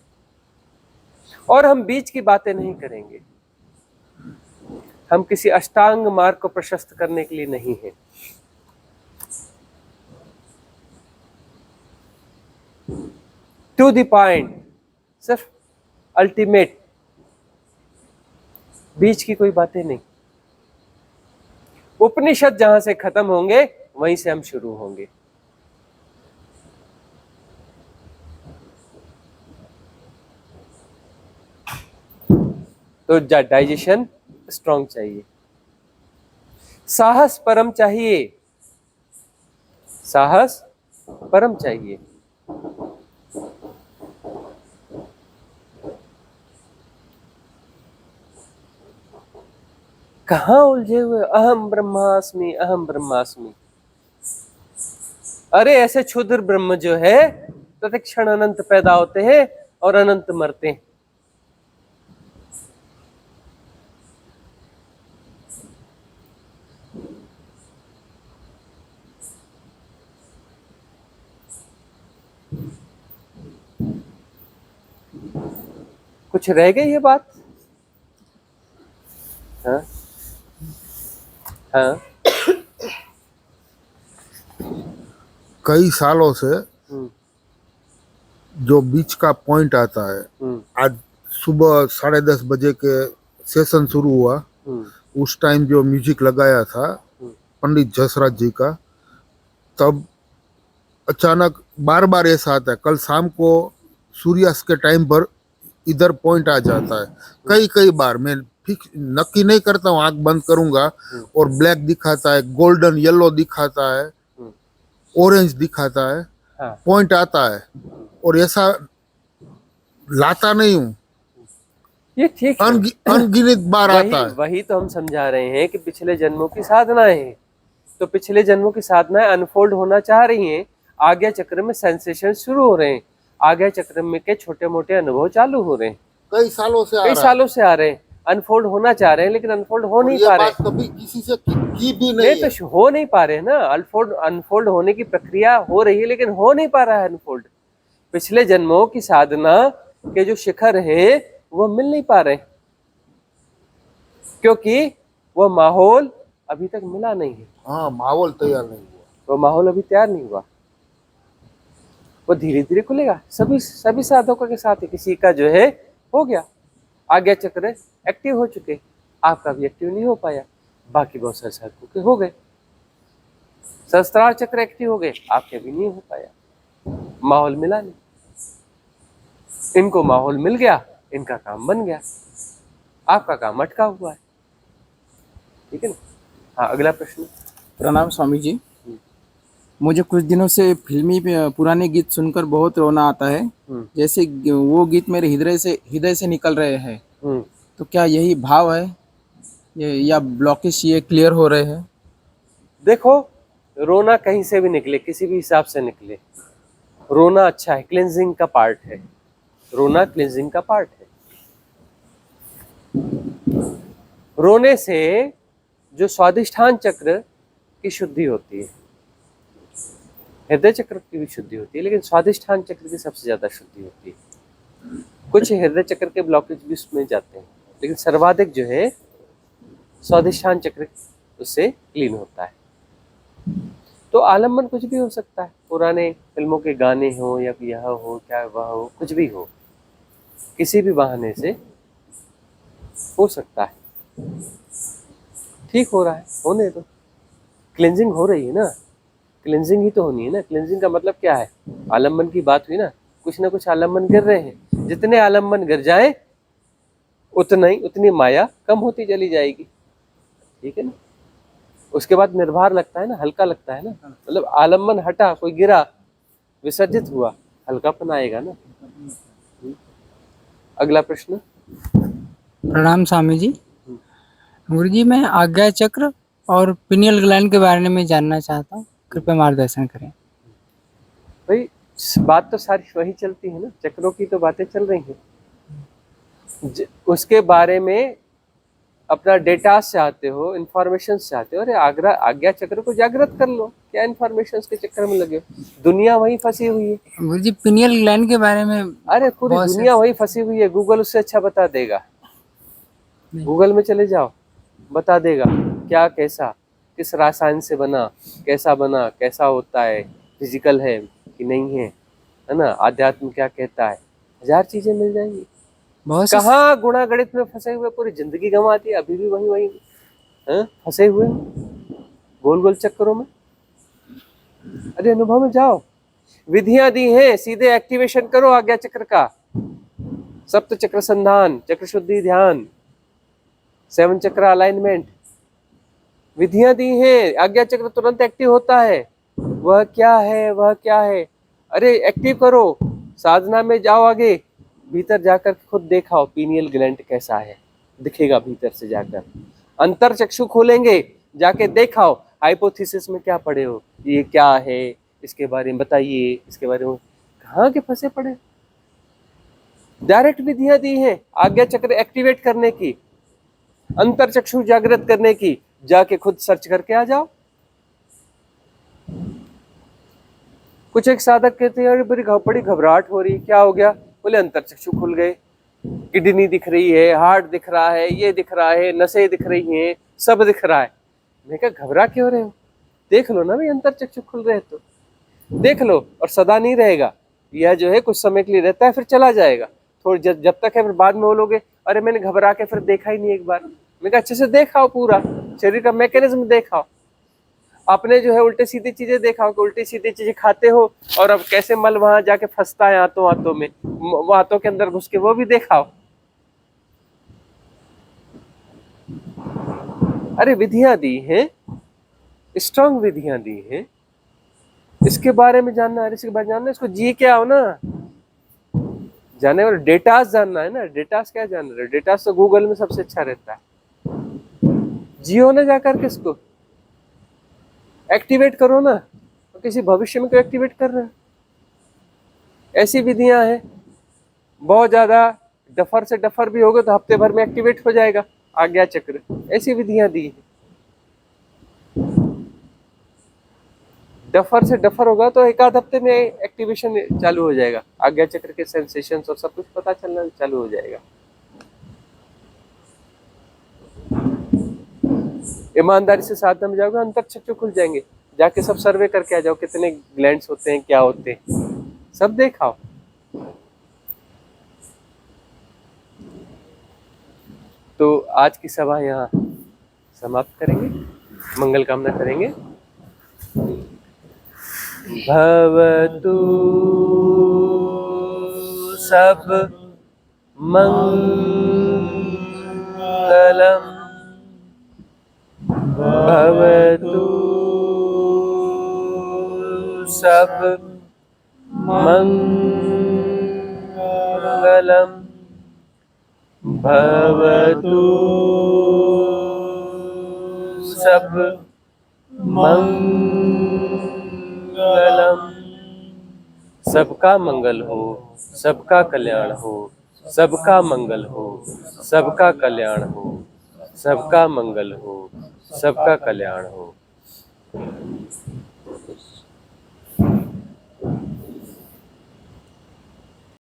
और हम बीच की बातें नहीं करेंगे, हम किसी अष्टांग मार्ग को प्रशस्त करने के लिए नहीं है। टू द पॉइंट, सिर्फ अल्टीमेट, बीच की कोई बातें नहीं। उपनिषद जहां से खत्म होंगे वहीं से हम शुरू होंगे। तो डाइजेशन स्ट्रांग चाहिए, साहस परम चाहिए, साहस परम चाहिए। कहां उलझे हुए, अहम ब्रह्मास्मि, अहम ब्रह्मास्मि। अरे ऐसे क्षुद्र ब्रह्म जो है प्रतिक्षण अनंत पैदा होते हैं और अनंत मरते हैं। कुछ रह गई ये बात? हाँ हाँ। कई सालों से हम्म, जो बीच का पॉइंट आता है, हम्म, आज सुबह 10:30 बजे के सेशन शुरू हुआ, हम्म, उस टाइम जो म्यूजिक लगाया था पंडित जसराज जी का, तब अचानक बार बार ऐसा आता है। कल शाम को सूर्यास्त के टाइम पर इधर पॉइंट आ जाता है। कई कई बार मैं फिक्स नक्की नहीं करता हूँ, आंख बंद करूंगा और ब्लैक दिखाता है, गोल्डन येलो दिखाता है, ऑरेंज दिखाता है, हाँ। पॉइंट आता है और ऐसा लाता नहीं हूँ, ये ठीक है। अनगिनत बार वही आता है। वही तो हम समझा रहे हैं कि पिछले जन्मों की साधनाएं हैं, तो पिछले जन्मों की साधनाएं अनफोल्ड होना चाह रही हैं। आज्ञा चक्र में सेंसेशन शुरू हो रहे हैं, आज्ञा चक्र में के छोटे मोटे अनुभव चालू हो रहे हैं, कई सालों से कई सालों से आ रहे हैं, अनफोल्ड होना चाह रहे हैं, लेकिन अनफोल्ड हो नहीं पा रहे। कभी किसी से की भी नहीं तो हो नहीं पा रहे ना। अनफोल्ड होने की प्रक्रिया हो रही है, लेकिन हो नहीं पा रहा है अनफोल्ड। पिछले जन्मों की साधना के जो शिखर है वो मिल नहीं पा रहे, क्योंकि वो माहौल अभी तक मिला नहीं है। हाँ, माहौल तैयार नहीं हुआ, वो माहौल अभी तैयार नहीं हुआ। वो धीरे धीरे खुलेगा, सभी साधकों के साथ है। किसी का जो है हो गया, आज्ञा चक्र एक्टिव हो चुके, आपका भी एक्टिव नहीं हो पाया, बाकी बहुत सारे साधकों के हो गए। सहस्त्रार चक्र एक्टिव हो गए, आपके भी नहीं हो पाया, माहौल मिला नहीं। इनको माहौल मिल गया, इनका काम बन गया, आपका काम अटका हुआ है। ठीक है ना? हाँ, अगला प्रश्न। प्रणाम स्वामी जी। मुझे कुछ दिनों से फिल्मी पुराने गीत सुनकर बहुत रोना आता है, जैसे वो गीत मेरे हृदय से निकल रहे हैं। तो क्या यही भाव है या ब्लॉकेज ये क्लियर हो रहे हैं? देखो, रोना कहीं से भी निकले, किसी भी हिसाब से निकले, रोना अच्छा है, क्लींजिंग का पार्ट है। रोना क्लींजिंग का पार्ट है। रोने से जो स्वादिष्ठान चक्र की शुद्धि होती है, हृदय चक्र की भी शुद्धि होती है, लेकिन स्वादिष्ठान चक्र की सबसे ज्यादा शुद्धि होती है। कुछ हृदय चक्र के ब्लॉकेज भी उसमें जाते हैं, लेकिन सर्वाधिक जो है स्वादिष्ठान चक्र उससे क्लीन होता है। तो आलम्बन कुछ भी हो सकता है, पुराने फिल्मों के गाने हो या यह हो क्या वह हो, कुछ भी हो, किसी भी बहाने से हो सकता है। ठीक हो रहा है, होने दो, क्लींजिंग हो रही है ना, क्लींजिंग ही तो होनी है ना। क्लींजिंग का मतलब क्या है? आलम्बन की बात हुई ना, कुछ ना कुछ आलम्बन गिर रहे हैं, जितने आलम्बन गिर जाए उतनी माया कम होती चली जाएगी। ठीक है ना? उसके बाद निर्भर लगता है ना, हल्का लगता है ना, मतलब आलम्बन हटा, कोई गिरा, विसर्जित हुआ, हल्कापन आएगा ना। अगला प्रश्न। प्रणाम स्वामी जी। गुरुजी, मैं आज्ञा चक्र और पिनियल ग्लैंड के बारे में जानना चाहता हूँ, कृपया मार्गदर्शन करें। भाई बात तो सारी वही चलती है ना, चक्रों की तो बातें चल रही हैं। उसके बारे में अपना डेटा चाहते हो, इंफॉर्मेशन चाहते हो, अरे आज्ञा चक्र को जागृत कर लो, क्या इंफॉर्मेशन के चक्कर में लगे हो? दुनिया वही फंसी हुई है। गुरुजी, पिनियल ग्लैंड के बारे में अरे पूरी बहुत से- दुनिया वही फंसी हुई है, गूगल उससे अच्छा बता देगा। गूगल में चले जाओ, बता देगा क्या, कैसा, किस रसायन से बना, कैसा होता है, फिजिकल है कि नहीं है ना, आध्यात्म क्या कहता है, 1000 चीजें मिल जाएंगी। बहुत से कहाँ गुणा गणित में फंसे हुए पूरी जिंदगी गंवा दी, अभी भी वही फंसे हुए गोल गोल चक्करों में। अरे अनुभव में जाओ, विधियां दी हैं, सीधे एक्टिवेशन करो आज्ञा चक्र का। सप्त चक्र संधान, चक्र शुद्धि ध्यान, 7 चक्र अलाइनमेंट, विधियां दी हैं। आज्ञा चक्र तुरंत एक्टिव होता है। वह क्या है, वह क्या है, अरे एक्टिव करो, साधना में जाओ आगे, भीतर जाकर खुद देखाओ पीनियल ग्लैंड कैसा है, दिखेगा भीतर से जाकर। अंतर चक्षु खोलेंगे, जाके देखाओ हाइपोथेसिस में क्या पढ़े हो, ये क्या है, इसके बारे में बताइए, इसके बारे में कहाँ के फंसे पड़े। डायरेक्ट विधियां दी हैं आज्ञा चक्र एक्टिवेट करने की, अंतर चक्षु जागृत करने की, जाके खुद सर्च करके आ जाओ। कुछ एक साधक कहते हैं बड़ी घबराहट हो रही, क्या हो गया? बोले अंतर चक्षु खुल गए, किडनी दिख रही है, हार्ट दिख रहा है, ये दिख रहा है, नसें दिख रही हैं, सब दिख रहा है। मैं कहा घबरा क्यों रहे हो, देख लो ना भाई, अंतर चक्षु खुल रहे तो देख लो। और सदा नहीं रहेगा, यह जो है कुछ समय के लिए रहता है, फिर चला जाएगा। थोड़ी जब तक है, फिर बाद में बोलोगे अरे मैंने घबरा के फिर देखा ही नहीं एक बार। मैं कहा अच्छे से देखाओ, पूरा शरीर का मैकेनिज्म देखाओ। आपने जो है उल्टे सीधी चीजें देखाओ कि उल्टी सीधी चीजें खाते हो, और अब कैसे मल वहां जाके फंसता है आंतों में, वो आंतों के अंदर घुस के, वो भी देखाओ। अरे विधियां दी हैं, स्ट्रॉन्ग विधियां दी हैं, इसके बारे में जानना है, इसके बारे में जानना है, इसको जी के आओ ना, जाने वाले डेटास जानना है ना। डेटास क्या जानना है? डेटास तो गूगल में सबसे अच्छा रहता है। जियो ना जाकर किसको एक्टिवेट करो ना, तो किसी भविष्य में को एक्टिवेट कर रहे हैं। ऐसी विधियां हैं, बहुत ज्यादा डफर से डफर भी होगा तो हफ्ते भर में एक्टिवेट हो जाएगा आज्ञा चक्र। ऐसी विधियां दी है। डफर से डफर होगा तो एक आध हफ्ते में एक्टिवेशन चालू हो जाएगा, आज्ञा चक्र के सेंसेशंस और सब कुछ पता चलना चालू हो जाएगा। ईमानदारी से साधना में जाओगे, अंतर चक्षु खुल जाएंगे, जाके सब सर्वे करके आ जाओ, कितने ग्लैंड्स होते हैं, क्या होते हैं, सब देखाओ। तो आज की सभा यहाँ समाप्त करेंगे, मंगल कामना करेंगे। भवतु सब मंगलम, भवतु सब मंगलम, भवतु सब मंगलम। सबका मंगल हो, सबका कल्याण हो, सबका मंगल हो, सबका कल्याण हो, सबका मंगल हो, सबका कल्याण हो।